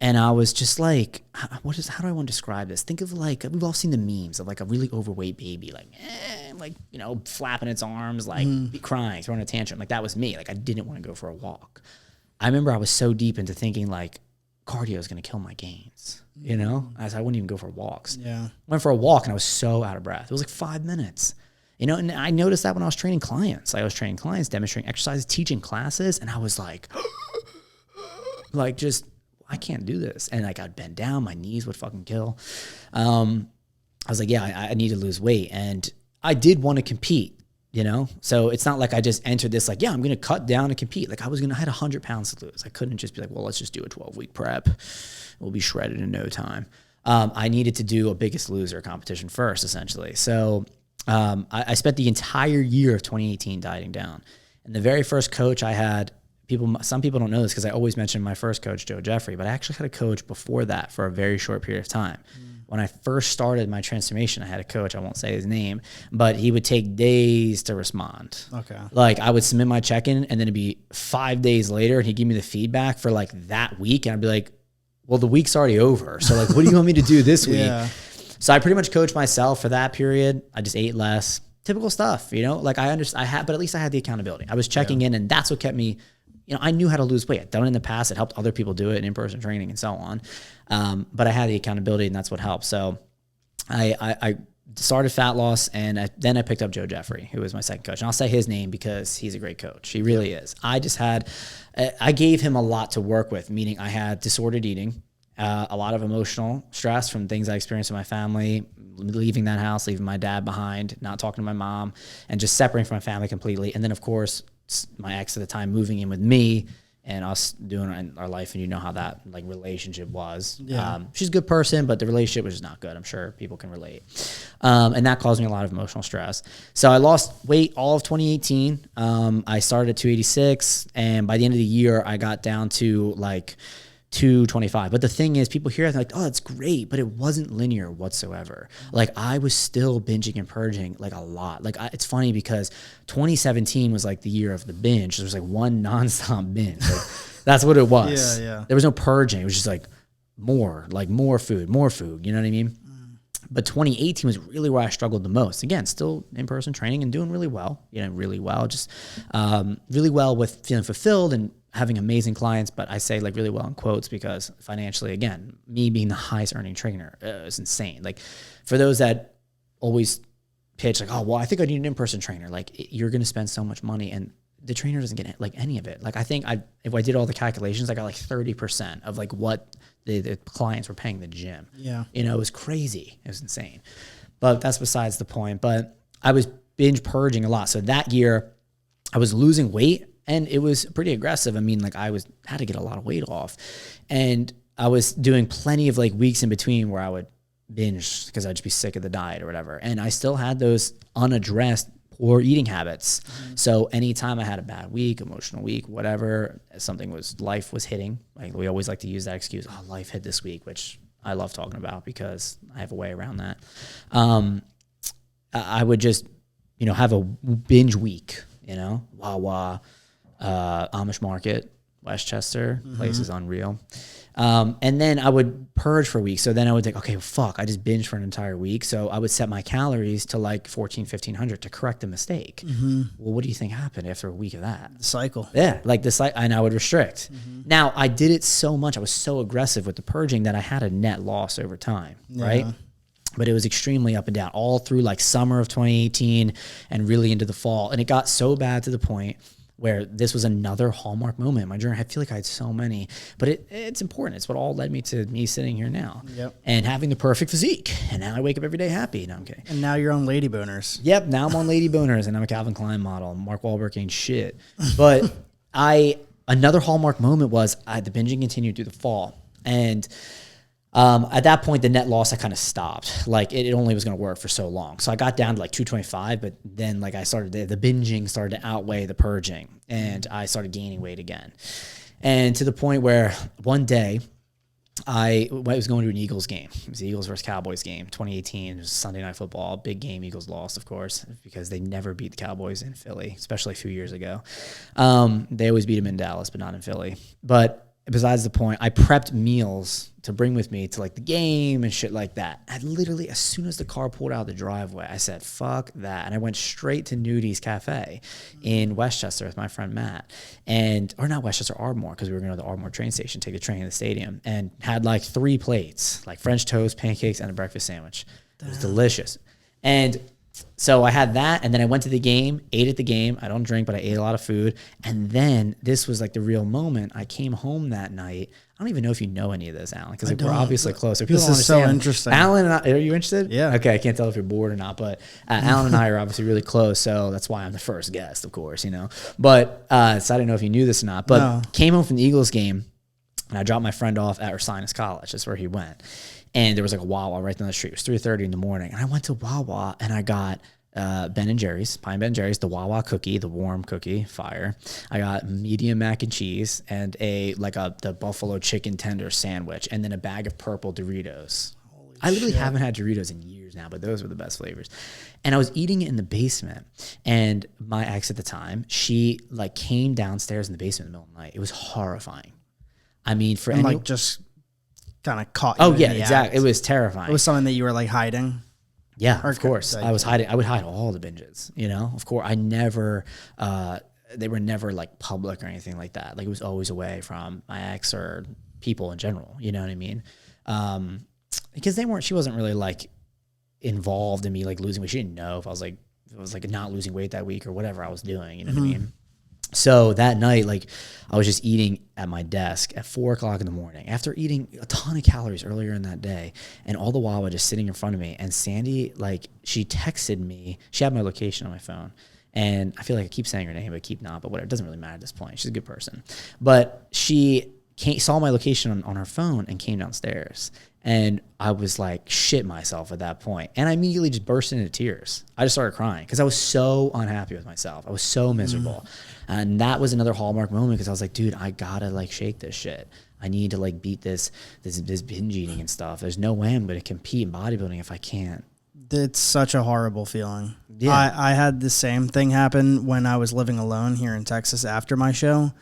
And I was just like, how do I want to describe this? Think of like, we've all seen the memes of like a really overweight baby, like, flapping its arms, like crying, throwing a tantrum. Like that was me. Like I didn't want to go for a walk. I remember I was so deep into thinking like cardio is going to kill my gains, I wouldn't even go for walks. Yeah. Went for a walk and I was so out of breath. It was like 5 minutes, and I noticed that when I was training clients. I was training clients, demonstrating exercises, teaching classes, and I was like, I can't do this. And like I'd bend down, my knees would fucking kill. I was like, yeah, I need to lose weight. And I did want to compete, So it's not like I just entered this like, yeah, I'm going to cut down and compete. Like I had 100 pounds to lose. I couldn't just be like, well, let's just do a 12-week prep. We'll be shredded in no time. I needed to do a Biggest Loser competition first, essentially. So I spent the entire year of 2018 dieting down. And the very first coach I had, some people don't know this because I always mention my first coach, Joe Jeffrey, but I actually had a coach before that for a very short period of time. When I first started my transformation, I had a coach, I won't say his name, but he would take days to respond. Okay. Like I would submit my check-in and then it'd be 5 days later and he'd give me the feedback for like that week. And I'd be like, well, the week's already over. So like, what do you want me to do this week? Yeah. So I pretty much coached myself for that period. I just ate less, typical stuff, like I understand, but at least I had the accountability. I was checking in and that's what kept me, I knew how to lose weight. I'd done it in the past. It helped other people do it in in-person training and so on. But I had the accountability and that's what helped. So I started fat loss and then I picked up Joe Jeffrey, who was my second coach. And I'll say his name because he's a great coach. He really is. I gave him a lot to work with, meaning I had disordered eating, a lot of emotional stress from things I experienced in my family, leaving that house, leaving my dad behind, not talking to my mom, and just separating from my family completely. And then, of course, my ex at the time moving in with me and us doing our life, and how that like relationship was. Yeah. She's a good person, but the relationship was just not good. I'm sure people can relate. And that caused me a lot of emotional stress. So I lost weight all of 2018. I started at 286, and by the end of the year, I got down to like 225. But the thing is, people hear it like, oh, that's great, but it wasn't linear whatsoever. Like I was still binging and purging like a lot. Like it's funny because 2017 was like the year of the binge. There was like one nonstop binge. Like, that's what it was. Yeah. There was no purging. It was just like more food. You know what I mean? But 2018 was really where I struggled the most. Again, still in-person training and doing really well, really well, just really well with feeling fulfilled and having amazing clients. But I say like really well in quotes because financially, again, me being the highest earning trainer is insane. Like for those that always pitch like, oh, well, I think I need an in-person trainer. Like you're going to spend so much money and the trainer doesn't get like any of it. Like I think if I did all the calculations, I got like 30% of like what the clients were paying the gym. Yeah. It was crazy. It was insane. But that's besides the point. But I was binge purging a lot. So that year I was losing weight and it was pretty aggressive. I mean, like had to get a lot of weight off. And I was doing plenty of like weeks in between where I would binge because I'd just be sick of the diet or whatever. And I still had those unaddressed poor eating habits. Mm-hmm. So anytime I had a bad week, emotional week, whatever, life was hitting. Like we always like to use that excuse, oh, life hit this week, which I love talking about because I have a way around that. I would just, have a binge week, Wawa, Amish Market, Westchester, place is unreal. And then I would purge for a week. So then I would think, okay, fuck, I just binged for an entire week. So I would set my calories to like 1,500 to correct the mistake. Mm-hmm. Well, what do you think happened after a week of that? The cycle. Yeah, like the cycle, and I would restrict. Mm-hmm. Now, I did it so much, I was so aggressive with the purging that I had a net loss over time, right? But it was extremely up and down all through like summer of 2018 and really into the fall. And it got so bad to the point where this was another hallmark moment in my journey. I feel like I had so many, but it's important. It's what all led me to me sitting here now and having the perfect physique. And now I wake up every day happy. No, I'm kidding. And now you're on Lady Boners. Yep. Now I'm on Lady Boners and I'm a Calvin Klein model. Mark Wahlberg ain't shit. But another hallmark moment was the binging continued through the fall. And At that point, the net loss, I kind of stopped. Like it only was going to work for so long. So I got down to like 225, but then like I started, the binging started to outweigh the purging, and I started gaining weight again. And to the point where one day I was going to an Eagles game. It was the Eagles versus Cowboys game, 2018. It was Sunday Night Football, big game. Eagles lost, of course, because they never beat the Cowboys in Philly, especially a few years ago. They always beat them in Dallas, but not in Philly. But besides the point, I prepped meals to bring with me to like the game and shit like that. I literally, as soon as the car pulled out of the driveway, I said, fuck that. And I went straight to Nudi's Cafe in Westchester with my friend Matt. Or not Westchester, Ardmore, because we were going to the Ardmore train station, take the train to the stadium, and had like 3 plates, like French toast, pancakes, and a breakfast sandwich. It was delicious. And so I had that, and then I went to the game, ate at the game. I don't drink, but I ate a lot of food. And then this was like the real moment. I came home that night. I don't even know if you know any of this, Alan, because like, we're obviously close. So this is so interesting. Alan and I, are you interested? Yeah. Okay, I can't tell if you're bored or not, but Alan and I are obviously really close, so that's why I'm the first guest, of course, you know. But so I didn't know if you knew this or not, but came home from the Eagles game, and I dropped my friend off at Ursinus College. That's where he went. And there was like a Wawa right down the street. It was 3:30 in the morning. And I went to Wawa and I got Ben and Jerry's, Pine Ben Jerry's, the Wawa cookie, the warm cookie, fire. I got medium mac and cheese and the buffalo chicken tender sandwich, and then a bag of purple Doritos. I literally haven't had Doritos in years now, but those were the best flavors. And I was eating it in the basement, and my ex at the time, she like came downstairs in the basement in the middle of the night. It was horrifying. I mean, for any, like just kind of caught you. Oh yeah, exactly. It was terrifying. It was something that you were like hiding. Yeah, of course. I was hiding. I would hide all the binges, you know, of course. I never, they were never like public or anything like that. Like it was always away from my ex or people in general, you know what I mean? Because she wasn't really like involved in me like losing weight. She didn't know if I was like not losing weight that week or whatever I was doing, you know what I mean? So that night, like I was just eating at my desk at 4 o'clock in the morning after eating a ton of calories earlier in that day, and all the Wawa just sitting in front of me. And Sandy, like she texted me, she had my location on my phone, and I feel like I keep saying her name, but keep not, but whatever. It doesn't really matter at this point. She's a good person. But she saw my location on her phone and came downstairs. And I was like, shit myself at that point. And I immediately just burst into tears. I just started crying because I was so unhappy with myself. I was so miserable. And that was another hallmark moment because I was like, dude, I gotta like shake this shit. I need to like beat this binge eating and stuff. There's no way I'm gonna compete in bodybuilding if I can't. It's such a horrible feeling. Yeah. I had the same thing happen when I was living alone here in Texas after my show.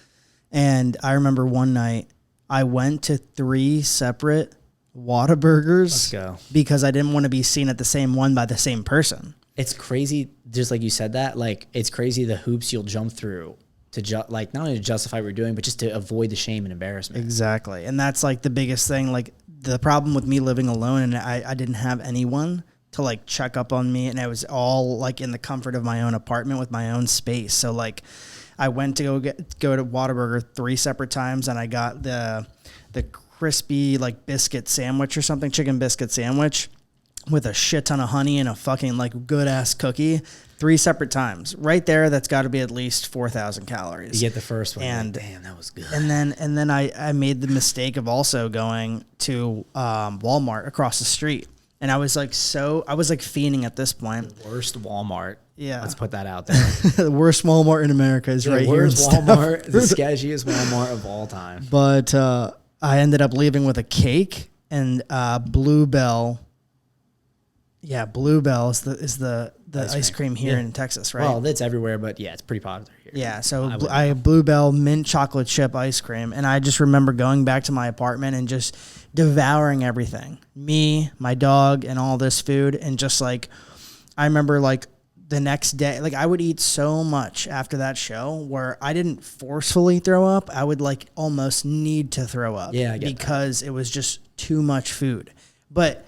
And I remember one night I went to 3 separate Whataburgers. Let's go. Because I didn't want to be seen at the same one by the same person. It's crazy, just like you said that, like it's crazy the hoops you'll jump through to like not only to justify what you're doing, but just to avoid the shame and embarrassment. Exactly. And that's like the biggest thing. Like the problem with me living alone, and I didn't have anyone to like check up on me, and I was all like in the comfort of my own apartment with my own space. So like I went to go to Whataburger 3 separate times, and I got the crispy like biscuit sandwich or something, chicken biscuit sandwich with a shit ton of honey and a fucking like good ass cookie 3 separate times. Right there, that's got to be at least 4,000 calories. You get the first one, and like, damn, that was good. And then I made the mistake of also going to Walmart across the street, and I was like fiending at this point. The worst Walmart. Yeah, let's put that out there. The worst Walmart in America is right here. Worst Walmart, the sketchiest Walmart of all time. But I ended up leaving with a cake and Bluebell. Yeah, Bluebell is the ice cream here in Texas, right? Well, it's everywhere, but yeah, it's pretty popular here. Yeah, so I have Bluebell mint chocolate chip ice cream, and I just remember going back to my apartment and just devouring everything. Me, my dog, and all this food, and just like I remember like the next day, like I would eat so much after that show where I didn't forcefully throw up. I would like almost need to throw up. Yeah, I get because it was just too much food. But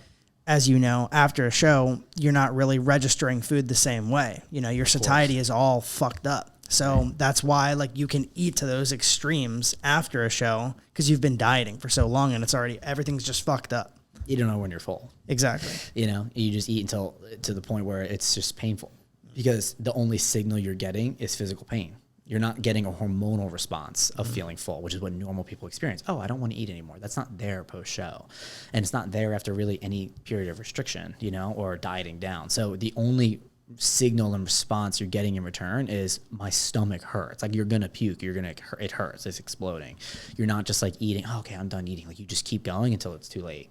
as you know, after a show, you're not really registering food the same way. You know, your satiety is all fucked up. So that's why like you can eat to those extremes after a show because you've been dieting for so long and everything's just fucked up. You don't know when you're full. Exactly. You know, you just eat to the point where it's just painful because the only signal you're getting is physical pain. You're not getting a hormonal response of feeling full, which is what normal people experience. Oh, I don't want to eat anymore. That's not there post-show. And it's not there after really any period of restriction, you know, or dieting down. So the only signal and response you're getting in return is my stomach hurts. Like you're going to puke. It hurts. It's exploding. You're not just like eating, oh, okay, I'm done eating. Like you just keep going until it's too late.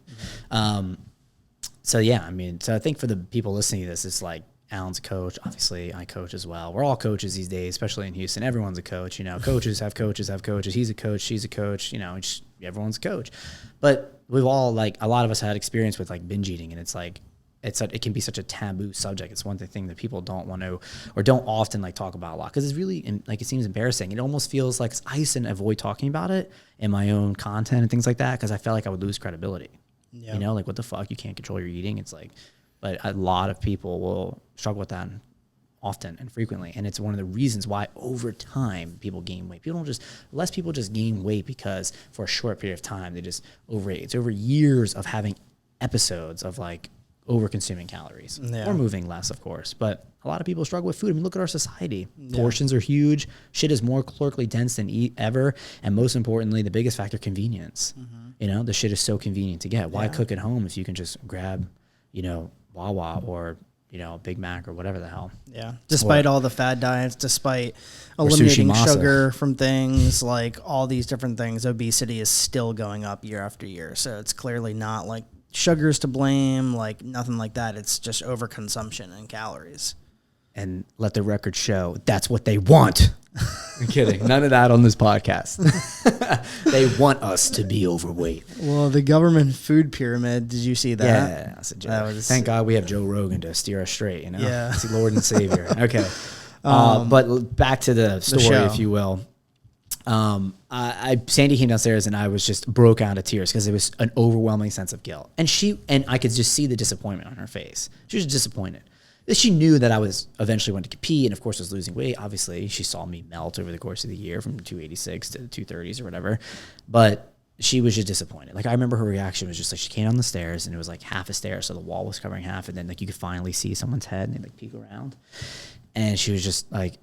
So yeah, I mean, so I think for the people listening to this, it's like, Alan's a coach. Obviously, I coach as well. We're all coaches these days, especially in Houston. Everyone's a coach. You know, coaches have coaches have coaches. He's a coach. She's a coach. You know, everyone's a coach. But we've all, like, a lot of us had experience with, like, binge eating. And it's like, it can be such a taboo subject. It's one thing that people don't want to or don't often, like, talk about a lot. Because it's really, like, it seems embarrassing. It almost feels like I used to avoid talking about it in my own content and things like that because I felt like I would lose credibility. Yeah. You know, like, what the fuck? You can't control your eating. It's like... But a lot of people will struggle with that often and frequently. And it's one of the reasons why over time people gain weight. Less people just gain weight because for a short period of time they just overeat. It's over years of having episodes of like over consuming calories or moving less, of course. But a lot of people struggle with food. I mean, look at our society. Portions are huge. Shit is more calorically dense than ever. And most importantly, the biggest factor, convenience. You know, the shit is so convenient to get. Why cook at home if you can just grab, you know, Wawa or, you know, Big Mac or whatever the hell. Yeah. Despite all the fad diets, despite eliminating sugar from things, like all these different things, obesity is still going up year after year. So it's clearly not like sugar's to blame, like nothing like that. It's just overconsumption and calories. And let the record show that's what they want. I'm kidding. None of that on this podcast. They want us to be overweight. Well, the government food pyramid, did you see that? Yeah, that's a joke. Thank God we have Joe Rogan to steer us straight, you know? Yeah. He's the Lord and Savior. Okay. But back to the story, if you will. Sandy came downstairs and I was just broke out of tears because it was an overwhelming sense of guilt. And I could just see the disappointment on her face. She was disappointed. She knew that I was eventually going to compete and, of course, was losing weight. Obviously, she saw me melt over the course of the year from 286 to 230s or whatever. But she was just disappointed. Like, I remember her reaction was just like she came down the stairs and it was like half a stair. So the wall was covering half. And then, like, you could finally see someone's head and they, like, peek around. And she was just like,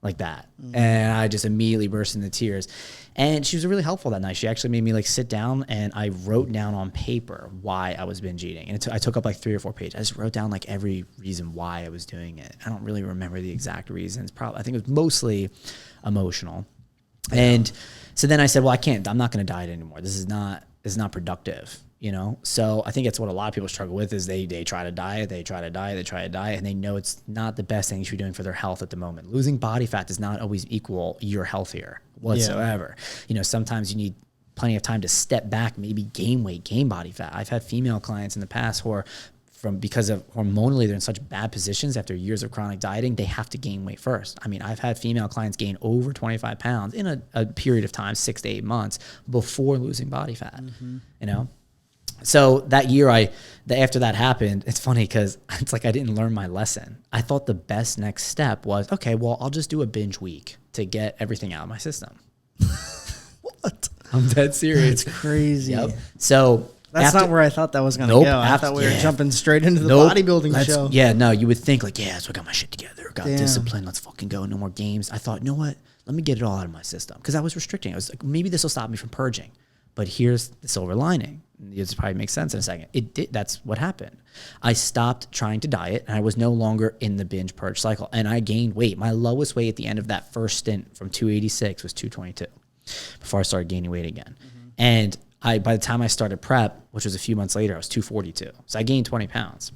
like that. And I just immediately burst into tears. And she was really helpful that night. She actually made me like sit down and I wrote down on paper why I was binge eating. And I took up like 3 or 4 pages. I just wrote down like every reason why I was doing it. I don't really remember the exact reasons. I think it was mostly emotional. Yeah. And so then I said, well, I'm not going to diet anymore. This is not productive. You know, so I think it's what a lot of people struggle with is they try to diet, and they know it's not the best thing you should be doing for their health at the moment. Losing body fat does not always equal you're healthier whatsoever. Yeah. You know, sometimes you need plenty of time to step back, maybe gain weight, gain body fat. I've had female clients in the past who are because of hormonally, they're in such bad positions after years of chronic dieting, they have to gain weight first. I mean, I've had female clients gain over 25 pounds in a period of time, 6 to 8 months before losing body fat, you know? So that year, after that happened, it's funny because it's like I didn't learn my lesson. I thought the best next step was, okay, well, I'll just do a binge week to get everything out of my system. What? I'm dead serious. It's crazy. Yep. So that's not where I thought that was going to go. I thought we were jumping straight into the bodybuilding show. Yeah, no, you would think like, yeah, so I got my shit together, got discipline, let's fucking go, no more games. I thought, you know what? Let me get it all out of my system because I was restricting. I was like, maybe this will stop me from purging. But here's the silver lining. This probably makes sense in a second. It did. That's what happened. I stopped trying to diet, and I was no longer in the binge purge cycle, and I gained weight. My lowest weight at the end of that first stint from 286 was 222 before I started gaining weight again. And by the time I started prep, which was a few months later, I was 242. So I gained 20 pounds.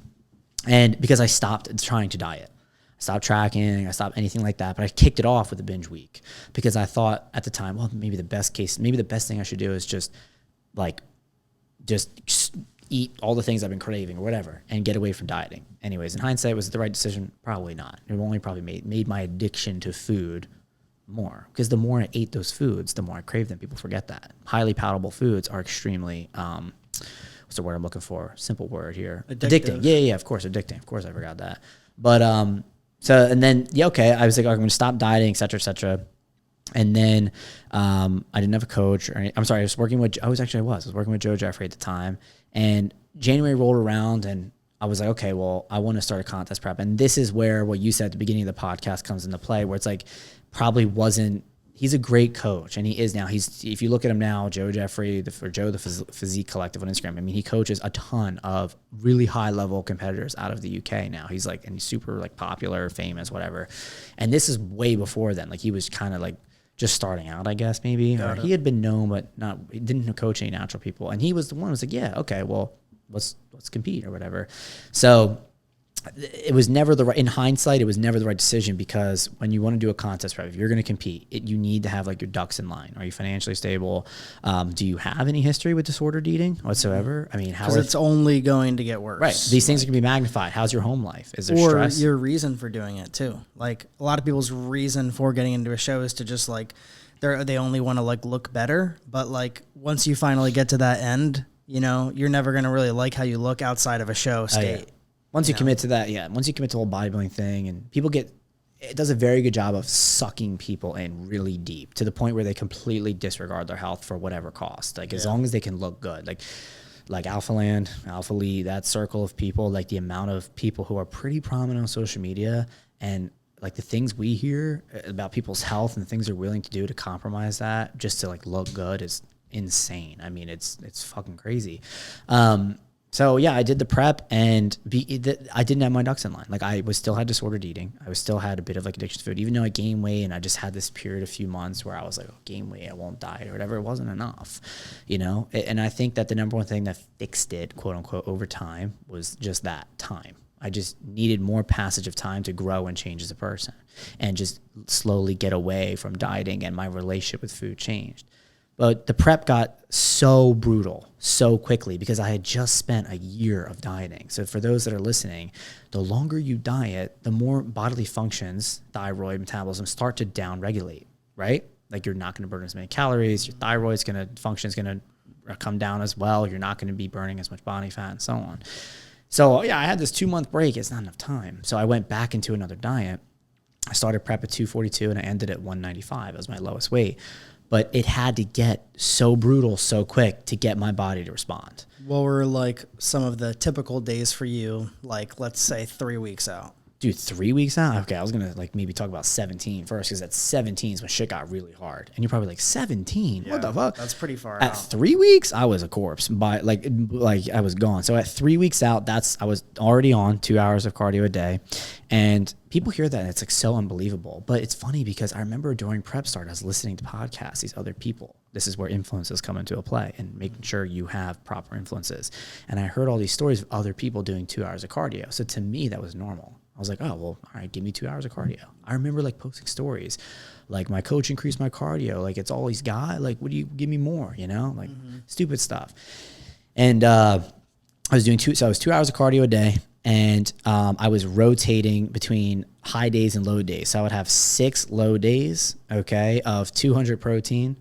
And because I stopped trying to diet. I stopped tracking, I stopped anything like that, but I kicked it off with a binge week because I thought at the time, well, maybe the best thing I should do is just eat all the things I've been craving or whatever and get away from dieting. Anyways, in hindsight, was it the right decision? Probably not. It only probably made my addiction to food more because the more I ate those foods, the more I craved them. People forget that. Highly palatable foods are extremely, what's the word I'm looking for? Simple word here. Addicting. Yeah, of course, addicting. Of course, I forgot that. But, so, and then, okay, I was like, I'm going to stop dieting, et cetera, et cetera. And then I didn't have a coach. I was working with Joe Jeffrey at the time. And January rolled around and I was like, okay, well, I want to start a contest prep. And this is where what you said at the beginning of the podcast comes into play, where it's like probably wasn't, he's a great coach, and he is now. If you look at him now, Joe Jeffrey, for Joe the Physique Collective on Instagram, I mean, he coaches a ton of really high level competitors out of the UK now. He's like, and he's super like popular, famous, whatever. And this is way before then. Like he was kind of like just starting out, I guess, maybe. Or he had been known, but he didn't coach any natural people. And he was the one who was like, yeah, okay, well, let's compete or whatever. So it was never in hindsight, it was never the right decision, because when you want to do a contest prep, if you're going to compete, you need to have like your ducks in line. Are you financially stable? Do you have any history with disordered eating whatsoever? I mean, how because it's only going to get worse. Right. These things are going to be magnified. How's your home life? Is there stress? Or your reason for doing it too. Like a lot of people's reason for getting into a show is to just like, they only want to like look better. But like once you finally get to that end, you know, you're never going to really like how you look outside of a show state. Yeah. Once you commit to that, once you commit to the whole bodybuilding thing, and it does a very good job of sucking people in really deep to the point where they completely disregard their health for whatever cost. Like as long as they can look good, like Alpha Land, Alpha Lee, that circle of people, like the amount of people who are pretty prominent on social media, and like the things we hear about people's health and the things they're willing to do to compromise that just to like look good is insane. I mean, it's fucking crazy. So yeah, I did the prep, and I didn't have my ducks in line. Like I still had disordered eating. I still had a bit of like addiction to food, even though I gained weight, and I just had this period of few months where I was like, oh, gain weight, I won't diet or whatever. It wasn't enough, you know? And I think that the number one thing that fixed it, quote unquote, over time was just that time. I just needed more passage of time to grow and change as a person, and just slowly get away from dieting, and my relationship with food changed. But the prep got so brutal so quickly because I had just spent a year of dieting. So for those that are listening, the longer you diet, the more bodily functions, thyroid, metabolism, start to downregulate, right? Like you're not going to burn as many calories. Your thyroid's function is going to come down as well. You're not going to be burning as much body fat and so on. So yeah, I had this 2-month break. It's not enough time. So I went back into another diet. I started prep at 242 and I ended at 195 as my lowest weight. But it had to get so brutal so quick to get my body to respond. What were like some of the typical days for you, like let's say 3 weeks out? Dude, 3 weeks out? Okay, I was going to like maybe talk about 17 first, because at 17 is when shit got really hard. And you're probably like, 17? Yeah, what the fuck? That's pretty far at out. 3 weeks, I was a corpse. Like I was gone. So at 3 weeks out, I was already on 2 hours of cardio a day. And people hear that and it's like so unbelievable. But it's funny because I remember during prep start, I was listening to podcasts, these other people. This is where influences come into a play, and making sure you have proper influences. And I heard all these stories of other people doing 2 hours of cardio. So to me, that was normal. I was like, oh, well, all right, give me 2 hours of cardio. I remember like posting stories, like my coach increased my cardio. Like it's all he's got. Like, what do you give me more? You know, like stupid stuff. And I was doing 2 hours of cardio a day. And I was rotating between high days and low days. So I would have 6 low days, okay, of 200 protein,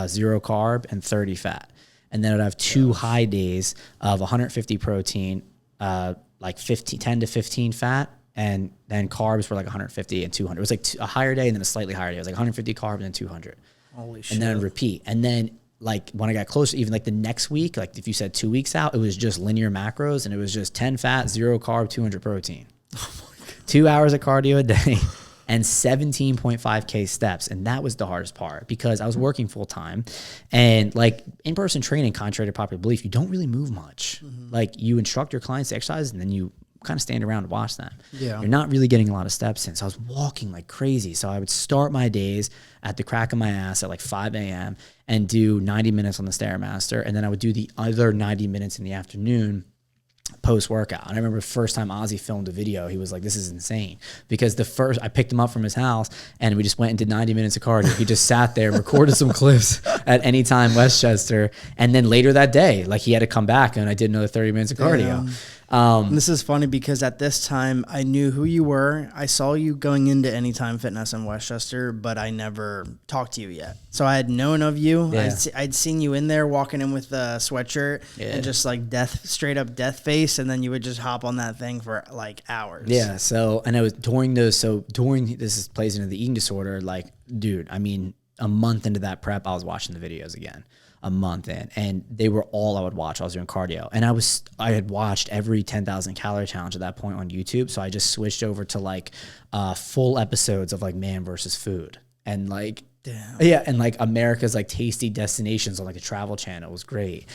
0 carb, and 30 fat. And then I'd have 2 high days of 150 protein, like 10 to 15 fat. And then carbs were like 150 and 200. It was like a higher day and then a slightly higher day. It was like 150 carb and then 200. Holy shit. And then repeat. And then like when I got closer, even like the next week, like if you said 2 weeks out, it was just linear macros, and it was just 10 fat, 0 carb, 200 protein. Oh my God. 2 hours of cardio a day and 17.5K steps. And that was the hardest part, because I was working full time, and like in-person training, contrary to popular belief, you don't really move much. Like you instruct your clients to exercise, and then you kind of stand around and watch them. Yeah. You're not really getting a lot of steps in. So I was walking like crazy. So I would start my days at the crack of my ass at like 5 a.m. and do 90 minutes on the Stairmaster. And then I would do the other 90 minutes in the afternoon post-workout. And I remember the first time Ozzy filmed a video, he was like, this is insane. Because I picked him up from his house and we just went and did 90 minutes of cardio. He just sat there and recorded some clips at Anytime Westchester. And then later that day, like he had to come back and I did another 30 minutes of cardio. And this is funny because at this time I knew who you were. I saw you going into Anytime Fitness in Westchester, but I never talked to you yet. So I had known of you. Yeah. I'd seen you in there walking in with a sweatshirt and just like straight up death face. And then you would just hop on that thing for like hours. Yeah. So, and I was during this plays into the eating disorder. Like, dude, I mean, a month into that prep, I was watching the videos again. A month in, and they were all I would watch. I was doing cardio, and I had watched every 10,000 calorie challenge at that point on YouTube. So I just switched over to like full episodes of like Man versus Food, and like, damn. Yeah, and like America's like tasty destinations on like a travel channel. It was great.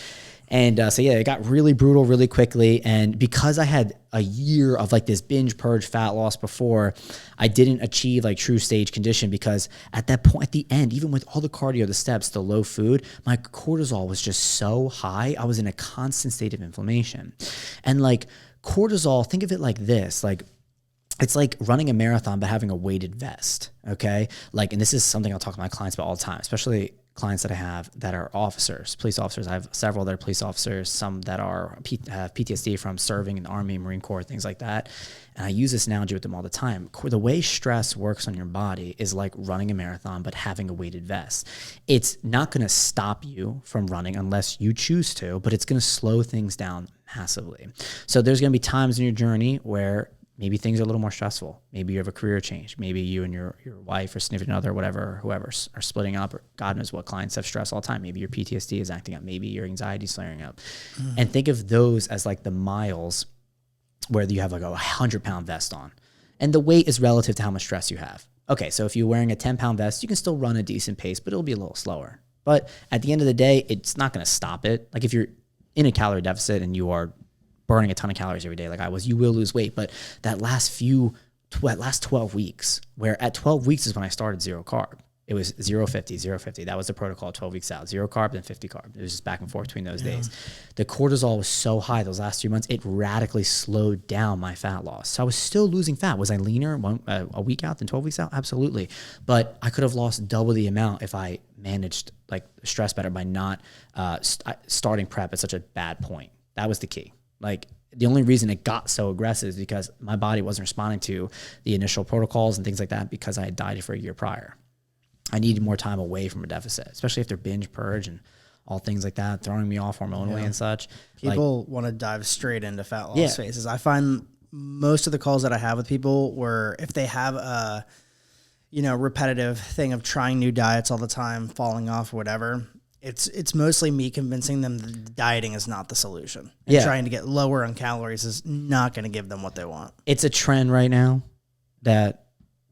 And so yeah, it got really brutal really quickly. And because I had a year of like this binge purge fat loss before, I didn't achieve like true stage condition, because at that point, at the end, even with all the cardio, the steps, the low food, my cortisol was just so high. I was in a constant state of inflammation. And like cortisol, think of it like this, like it's like running a marathon, but having a weighted vest. Okay. Like, and this is something I'll talk to my clients about all the time, especially clients that I have that are officers, police officers. I have several that are police officers, some that have PTSD from serving in the Army, Marine Corps, things like that. And I use this analogy with them all the time. The way stress works on your body is like running a marathon, but having a weighted vest. It's not going to stop you from running unless you choose to, but it's going to slow things down massively. So there's going to be times in your journey where maybe things are a little more stressful. Maybe you have a career change. Maybe you and your wife or significant other, whatever, whoever are splitting up, or God knows what, clients have stress all the time. Maybe your PTSD is acting up. Maybe your anxiety is flaring up. And think of those as like the miles where you have like a 100-pound vest on. And the weight is relative to how much stress you have. Okay, so if you're wearing a 10-pound vest, you can still run a decent pace, but it'll be a little slower. But at the end of the day, it's not going to stop it. Like if you're in a calorie deficit and you are burning a ton of calories every day like I was, you will lose weight. But that last 12 weeks, where at 12 weeks is when I started zero carb. It was 0-50, 0-50. That was the protocol 12 weeks out. 0 carb, then 50 carb. It was just back and forth between those days. The cortisol was so high those last 3 months, it radically slowed down my fat loss. So I was still losing fat. Was I leaner a week out than 12 weeks out? Absolutely. But I could have lost double the amount if I managed like stress better by not starting prep at such a bad point. That was the key. Like the only reason it got so aggressive is because my body wasn't responding to the initial protocols and things like that, because I had dieted for a year prior. I needed more time away from a deficit, especially if they're binge purge and all things like that, throwing me off hormonally and such. People want to dive straight into fat loss phases. I find most of the calls that I have with people where if they have a, repetitive thing of trying new diets all the time, falling off, whatever, it's mostly me convincing them that dieting is not the solution. And trying to get lower on calories is not going to give them what they want. It's a trend right now that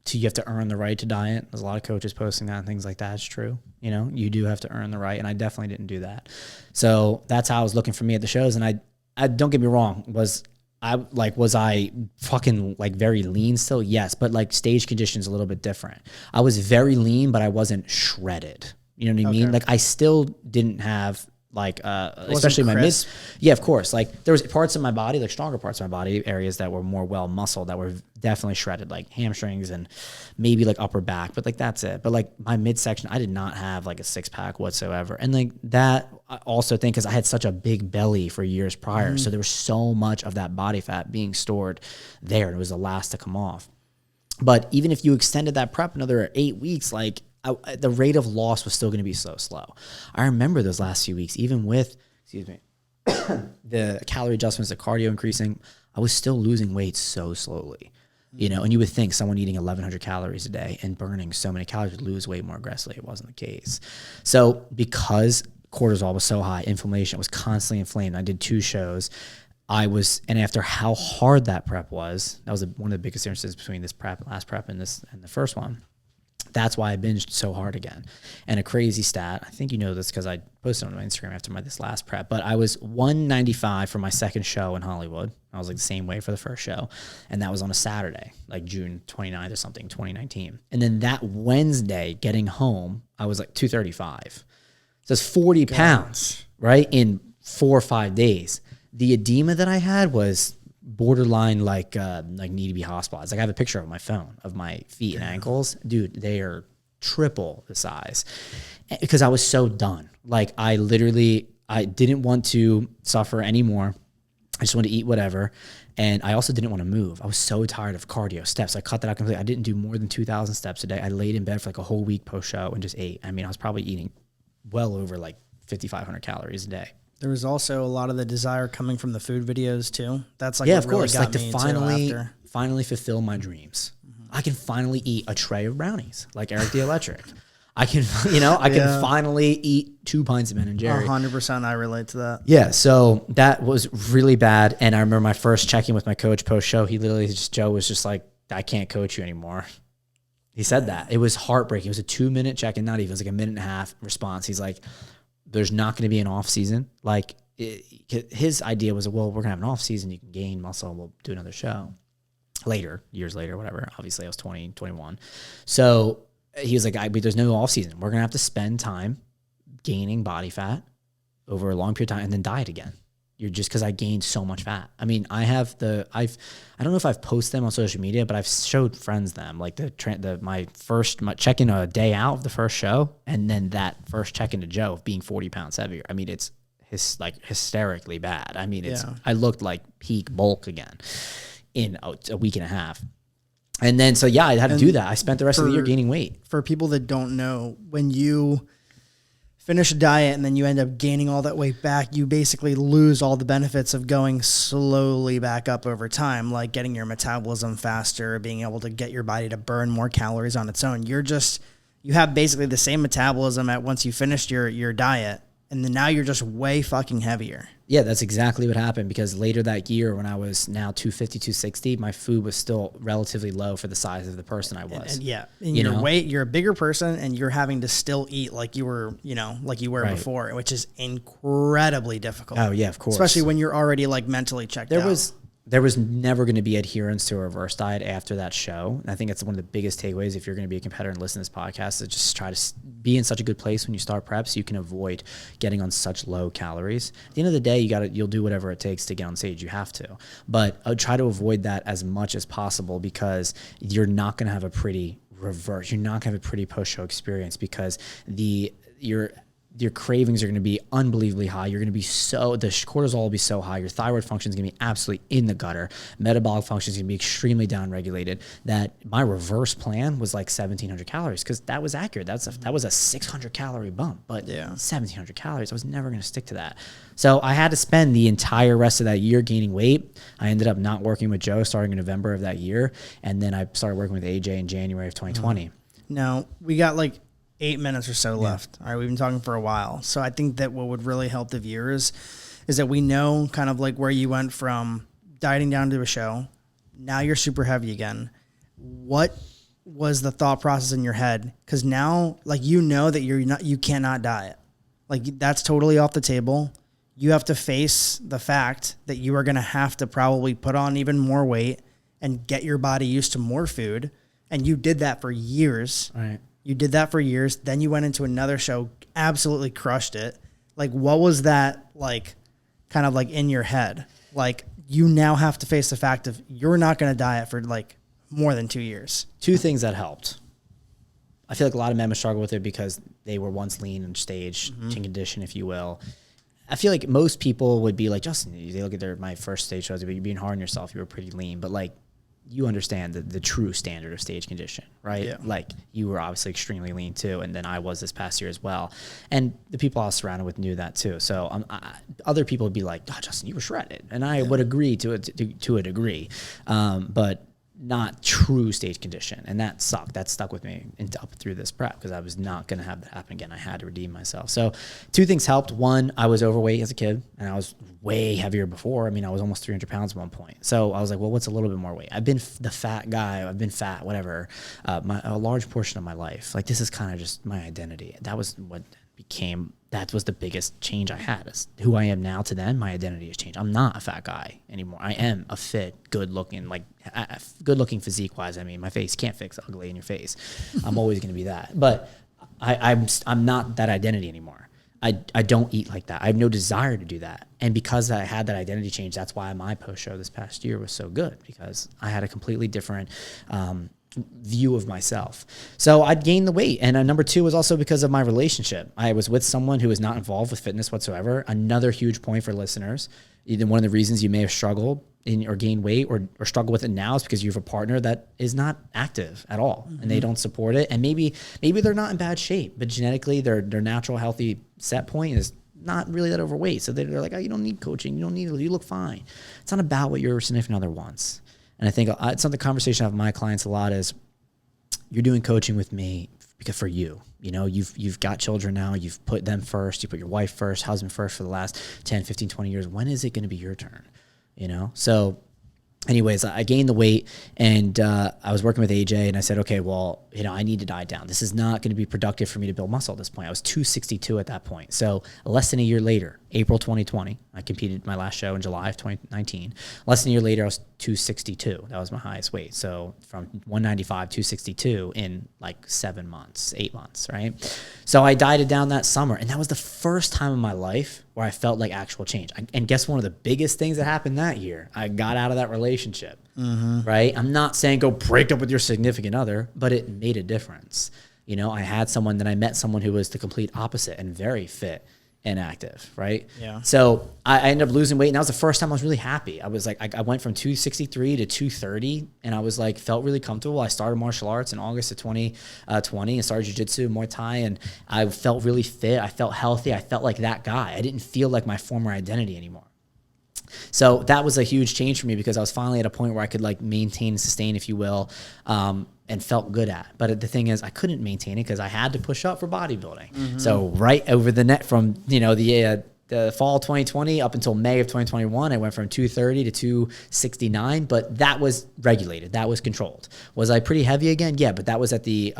you have to earn the right to diet. There's a lot of coaches posting that and things like that. It's true. You do have to earn the right. And I definitely didn't do that. So that's how I was looking for me at the shows. And I don't get me wrong, was I fucking like very lean still? Yes. But like stage conditions a little bit different. I was very lean, but I wasn't shredded. You know what I mean? Like I still didn't have like, especially my mid. Yeah, of course. Like there was parts of my body, like stronger parts of my body, areas that were more well muscled that were definitely shredded, like hamstrings and maybe like upper back, but like that's it. But like my midsection, I did not have like a 6-pack whatsoever. And like that, I also think because I had such a big belly for years prior. So there was so much of that body fat being stored there. And it was the last to come off. But even if you extended that prep another 8 weeks, like the rate of loss was still going to be so slow. I remember those last few weeks, even with, the calorie adjustments, the cardio increasing, I was still losing weight so slowly, and you would think someone eating 1,100 calories a day and burning so many calories would lose weight more aggressively. It wasn't the case. So because cortisol was so high, inflammation was constantly inflamed. I did 2 shows. And after how hard that prep was, that was one of the biggest differences between this prep, last prep, and the first one. That's why I binged so hard again. And a crazy stat, I think you know this because I posted on my Instagram after this last prep, but I was 195 for my second show in Hollywood. I was like the same weight for the first show. And that was on a Saturday, like June 29th or something, 2019. And then that Wednesday getting home, I was like 235. So it's 40 pounds, right? In 4 or 5 days. The edema that I had was borderline like need to be hospitalized. Like I have a picture of my phone of my feet and ankles. Dude, they are triple the size because I was so done. Like I didn't want to suffer anymore. I just wanted to eat whatever. And I also didn't want to move. I was so tired of cardio steps. I cut that out completely. I didn't do more than 2,000 steps a day. I laid in bed for like a whole week post show and just ate. I mean, I was probably eating well over like 5,500 calories a day. There was also a lot of the desire coming from the food videos too. That's like of course, like to finally fulfill my dreams. I can finally eat a tray of brownies like Eric the Electric. I can, I can finally eat 2 pints of Ben and Jerry. 100% I relate to that. Yeah. So that was really bad. And I remember my first check-in with my coach post-show, Joe was just like, I can't coach you anymore. He said that. It was heartbreaking. It was a 2-minute check-in, not even. It was like a minute and a half response. He's like, there's not going to be an off season. Like his idea was, well, we're going to have an off season. You can gain muscle and we'll do another show later, years later, whatever. Obviously I was 20, 21. So he was like, there's no off season. We're going to have to spend time gaining body fat over a long period of time and then diet again. You're just because I gained so much fat. I mean, I don't know if I've posted them on social media, but I've showed friends them like my check-in a day out of the first show. And then that first check-in to Joe of being 40 pounds heavier. I mean, it's hysterically bad. I mean, I looked like peak bulk again in a week and a half. And then, so yeah, I had to do that. I spent the rest of the year gaining weight. For people that don't know, when you finish a diet and then you end up gaining all that weight back, you basically lose all the benefits of going slowly back up over time, like getting your metabolism faster, being able to get your body to burn more calories on its own. You have basically the same metabolism at once you finished your diet, and then now you're just way fucking heavier. Yeah, that's exactly what happened, because later that year when I was now 250, 260, my food was still relatively low for the size of the person I was. And your weight, you're a bigger person and you're having to still eat like you were, right. before, which is incredibly difficult. Oh yeah, of course. Especially when you're already like mentally checked out. There was never going to be adherence to a reverse diet after that show. And I think that's one of the biggest takeaways if you're going to be a competitor and listen to this podcast, is just try to be in such a good place when you start prep so you can avoid getting on such low calories. At the end of the day, you'll do whatever it takes to get on stage. You have to. But try to avoid that as much as possible, because you're not going to have a pretty reverse. You're not going to have a pretty post-show experience, because your cravings are going to be unbelievably high. You're going to be the cortisol will be so high. Your thyroid function is going to be absolutely in the gutter. Metabolic function is going to be extremely downregulated. That my reverse plan was like 1,700 calories, because that was accurate. That was a 600 calorie bump, but 1,700 calories. I was never going to stick to that. So I had to spend the entire rest of that year gaining weight. I ended up not working with Joe starting in November of that year. And then I started working with AJ in January of 2020. Now we got like 8 minutes or so left. All right, we've been talking for a while. So I think that what would really help the viewers is that we know kind of like where you went from dieting down to a show. Now you're super heavy again. What was the thought process in your head? Because now, like, that you cannot diet. Like, that's totally off the table. You have to face the fact that you are going to have to probably put on even more weight and get your body used to more food. And you did that for years. All right. You did that for years. Then you went into another show, absolutely crushed it. Like, what was that like, kind of like in your head? Like, you now have to face the fact of you're not going to diet for like more than 2 years. 2 things that helped. I feel like a lot of men would struggle with it because they were once lean and stage, in condition, if you will. I feel like most people would be like, Justin, they look at my first stage shows, but you're being hard on yourself. You were pretty lean, but like, you understand the true standard of stage condition, right? Yeah. Like, you were obviously extremely lean too. And then I was this past year as well. And the people I was surrounded with knew that too. So other people would be like, oh, Justin, you were shredded. And I would agree to a degree. But not true stage condition. And that sucked. That stuck with me up through this prep, because I was not going to have that happen again. I had to redeem myself. So 2 things helped. One, I was overweight as a kid, and I was way heavier before. I mean, I was almost 300 pounds at one point. So I was like, well, what's a little bit more weight? I've been the fat guy. I've been fat, whatever, a large portion of my life. Like, this is kind of just my identity. That was that was the biggest change I had. Is who I am now to then, my identity has changed. I'm not a fat guy anymore. I am a fit, good-looking physique wise. I mean, my face can't fix ugly in your face. I'm always going to be that. But I'm not that identity anymore. I don't eat like that. I have no desire to do that. And because I had that identity change, that's why my post show this past year was so good, because I had a completely different view of myself. So I'd gained the weight. And number 2 was also because of my relationship. I was with someone who was not involved with fitness whatsoever. Another huge point for listeners. One of the reasons you may have struggled or gained weight or struggle with it now is because you have a partner that is not active at all, and they don't support it. And maybe they're not in bad shape, but genetically their natural healthy set point is not really that overweight. So they're like, oh, you don't need coaching. You look fine. It's not about what your significant other wants. And I think it's something conversation I have with my clients a lot is, you're doing coaching with me because for you, you've got children now, you've put them first, you put your wife first, husband first for the last 10, 15, 20 years. When is it going to be your turn? So anyways, I gained the weight, and I was working with AJ, and I said, okay, well, I need to diet down. This is not going to be productive for me to build muscle at this point. I was 262 at that point. So less than a year later, April 2020, I competed my last show in July of 2019. Less than a year later, I was 262. That was my highest weight. So from 195, 262 in like 8 months, right? So I dieted down that summer, and that was the first time in my life where I felt like actual change. And guess one of the biggest things that happened that year? I got out of that relationship, right? I'm not saying go break up with your significant other, but it made a difference. I met someone who was the complete opposite and very fit and active, right? Yeah. So I ended up losing weight, and that was the first time I was really happy. I was like, I went from 263 to 230, and I was like, felt really comfortable. I started martial arts in August of 2020 and started jiu-jitsu, Muay Thai, and I felt really fit. I felt healthy. I felt like that guy. I didn't feel like my former identity anymore. So that was a huge change for me, because I was finally at a point where I could like maintain and sustain, if you will, and felt good at. But the thing is, I couldn't maintain it because I had to push up for bodybuilding. So right over the net from, the fall 2020 up until May of 2021, I went from 230 to 269, but that was regulated. That was controlled. Was I pretty heavy again? Yeah, but that was at the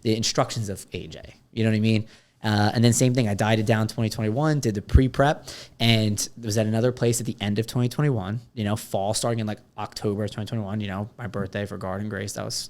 instructions of AJ. You know what I mean? And then same thing, I dieted down 2021, did the pre-prep, and was at another place at the end of 2021, fall starting in like October of 2021, my birthday for Garden Grace. That was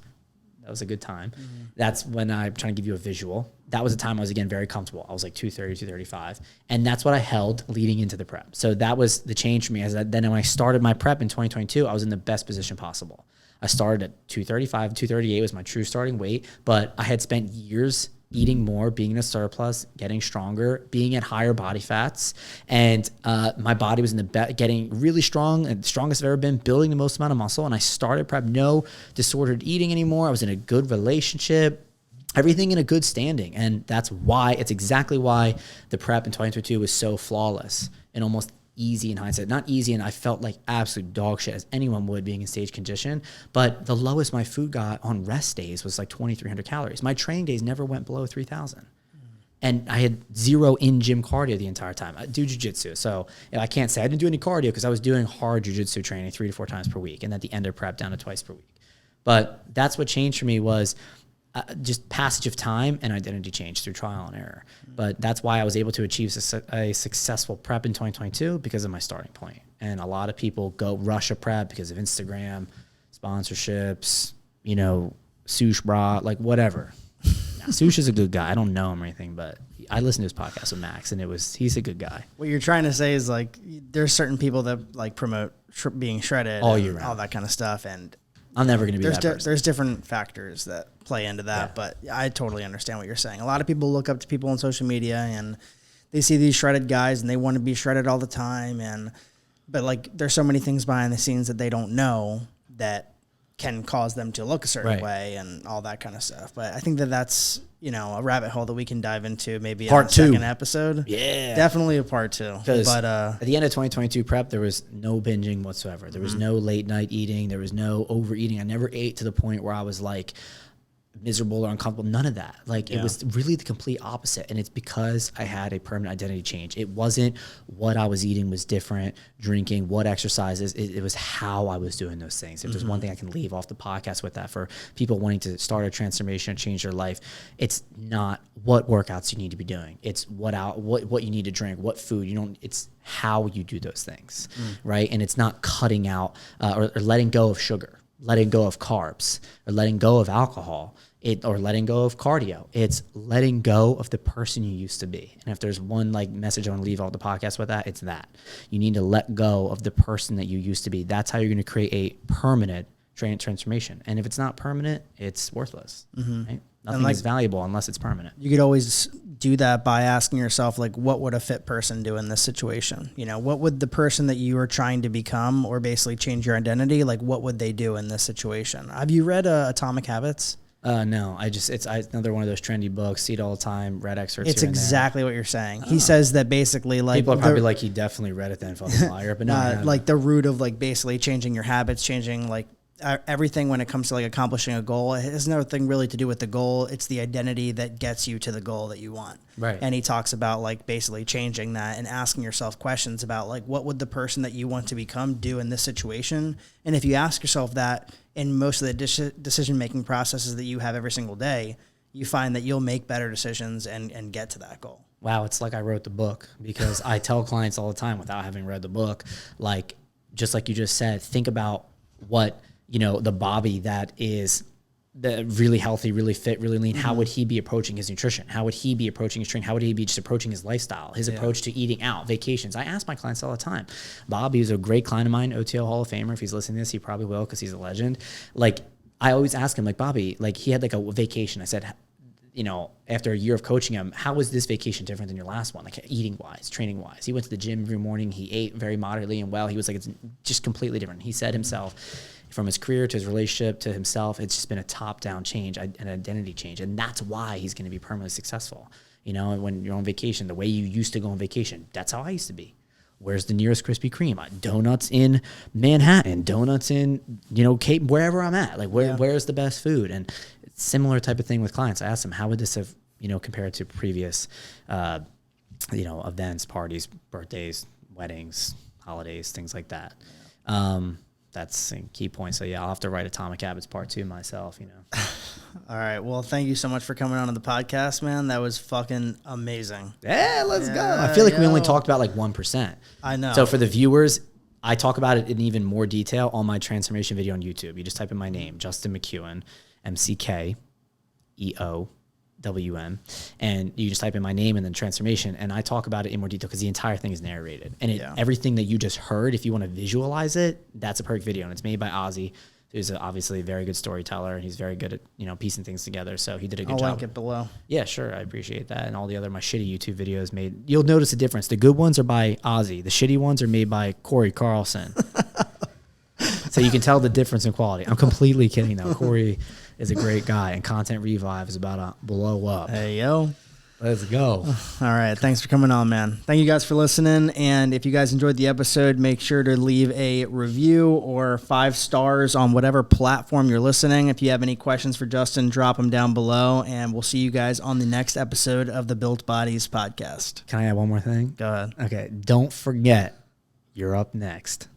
a good time. That's when I'm trying to give you a visual. That was the time I was, again, very comfortable. I was like 230, 235. And that's what I held leading into the prep. So that was the change for me. Then when I started my prep in 2022, I was in the best position possible. I started at 235, 238 was my true starting weight, but I had spent years eating more, being in a surplus, getting stronger, being at higher body fats. And my body was getting really strong, and the strongest I've ever been, building the most amount of muscle. And I started prep, no disordered eating anymore. I was in a good relationship, everything in a good standing. And it's exactly why the prep in 2022 was so flawless and almost easy in hindsight. Not easy, and I felt like absolute dog shit, as anyone would, being in stage condition. But the lowest my food got on rest days was like 2,300 calories. My training days never went below 3,000. And I had zero in-gym cardio the entire time. I do jiu-jitsu, so I can't say I didn't do any cardio because I was doing hard jiu-jitsu training 3 to 4 times per week, and at the end of prep down to twice per week. But that's what changed for me was just passage of time and identity change through trial and error. But that's why I was able to achieve a successful prep in 2022, because of my starting point. And a lot of people go rush a prep because of Instagram, sponsorships, Sush Bra, like whatever. Now, Sush is a good guy. I don't know him or anything, but I listened to his podcast with Max, and he's a good guy. What you're trying to say is like there's certain people that like promote being shredded all year round, all that kind of stuff, and I'm never going to be that person. There's different factors that play into that, but I totally understand what you're saying. A lot of people look up to people on social media, and they see these shredded guys, and they want to be shredded all the time, but like there's so many things behind the scenes that they don't know that can cause them to look a certain way and all that kind of stuff. But I think that's a rabbit hole that we can dive into maybe part on a 2 second episode. Yeah, definitely a part 2. But at the end of 2022 prep, there was no binging whatsoever. There was no late night eating. There was no overeating. I never ate to the point where I was like miserable or uncomfortable. None of that. Like it was really the complete opposite. And it's because I had a permanent identity change. It wasn't what I was eating was different, drinking, what exercises. It was how I was doing those things. If there's one thing I can leave off the podcast with that for people wanting to start a transformation and change their life, it's not what workouts you need to be doing. It's what you need to drink, what food it's how you do those things, right? And it's not cutting out or letting go of sugar, letting go of carbs, or letting go of alcohol, or letting go of cardio. It's letting go of the person you used to be. And if there's one like message I want to leave out the podcast with that, it's that. You need to let go of the person that you used to be. That's how you're going to create a permanent transformation. And if it's not permanent, it's worthless. Right? Nothing is valuable unless it's permanent. You could always do that by asking yourself, like, what would a fit person do in this situation? What would the person that you are trying to become or basically change your identity, like what would they do in this situation? Have you read Atomic Habits? No, it's another one of those trendy books. See it all the time. Read excerpts. It's exactly what you're saying. He says that basically, like, people are probably like, he definitely read it then, fucking liar. But no, like the root of like basically changing your habits, changing like everything when it comes to like accomplishing a goal, it has nothing really to do with the goal. It's the identity that gets you to the goal that you want. Right. And he talks about like basically changing that and asking yourself questions about like, what would the person that you want to become do in this situation? And if you ask yourself that in most of the decision-making processes that you have every single day, you find that you'll make better decisions and get to that goal. Wow. It's like I wrote the book, because I tell clients all the time without having read the book, like, just like you just said, think about what, the Bobby that is the really healthy, really fit, really lean, how would he be approaching his nutrition? How would he be approaching his training? How would he be just approaching his lifestyle, his approach to eating out, vacations? I ask my clients all the time. Bobby is a great client of mine, OTL Hall of Famer. If he's listening to this, he probably will, because he's a legend. Like, I always ask him, like, Bobby, like, he had like a vacation. I said, after a year of coaching him, how was this vacation different than your last one? Like, eating wise, training wise. He went to the gym every morning. He ate very moderately and well. He was like, it's just completely different. He said himself, from his career to his relationship to himself, it's just been a top-down change, an identity change. And that's why he's going to be permanently successful. And when you're on vacation, the way you used to go on vacation, that's how I used to be. Where's the nearest Krispy Kreme? Donuts in Manhattan, donuts in, Cape, wherever I'm at. Like, where's the best food? And it's similar type of thing with clients. I asked them, how would this have, compared to previous, events, parties, birthdays, weddings, holidays, things like that. That's a key point. So yeah, I'll have to write Atomic Habits Part 2 myself, All right. Well, thank you so much for coming on the podcast, man. That was fucking amazing. Yeah, let's go. I feel like we only talked about like 1%. I know. So for the viewers, I talk about it in even more detail on my transformation video on YouTube. You just type in my name, Justin McKeown, McKeown, and you just type in my name and then transformation, and I talk about it in more detail because the entire thing is narrated. And everything that you just heard, if you want to visualize it, that's a perfect video. And it's made by Ozzy, who's obviously a very good storyteller, and he's very good at piecing things together. So he did a good job. I'll link it below. Yeah, sure, I appreciate that. And all the other my shitty YouTube videos made. You'll notice a difference. The good ones are by Ozzy. The shitty ones are made by Corey Carlson. So you can tell the difference in quality. I'm completely kidding though. Corey is a great guy, and Content Revive is about to blow up. Hey, yo. Let's go. All right. Thanks for coming on, man. Thank you guys for listening. And if you guys enjoyed the episode, make sure to leave a review or 5 stars on whatever platform you're listening. If you have any questions for Justin, drop them down below, and we'll see you guys on the next episode of the Built Bodies podcast. Can I add one more thing? Go ahead. Okay. Don't forget, you're up next.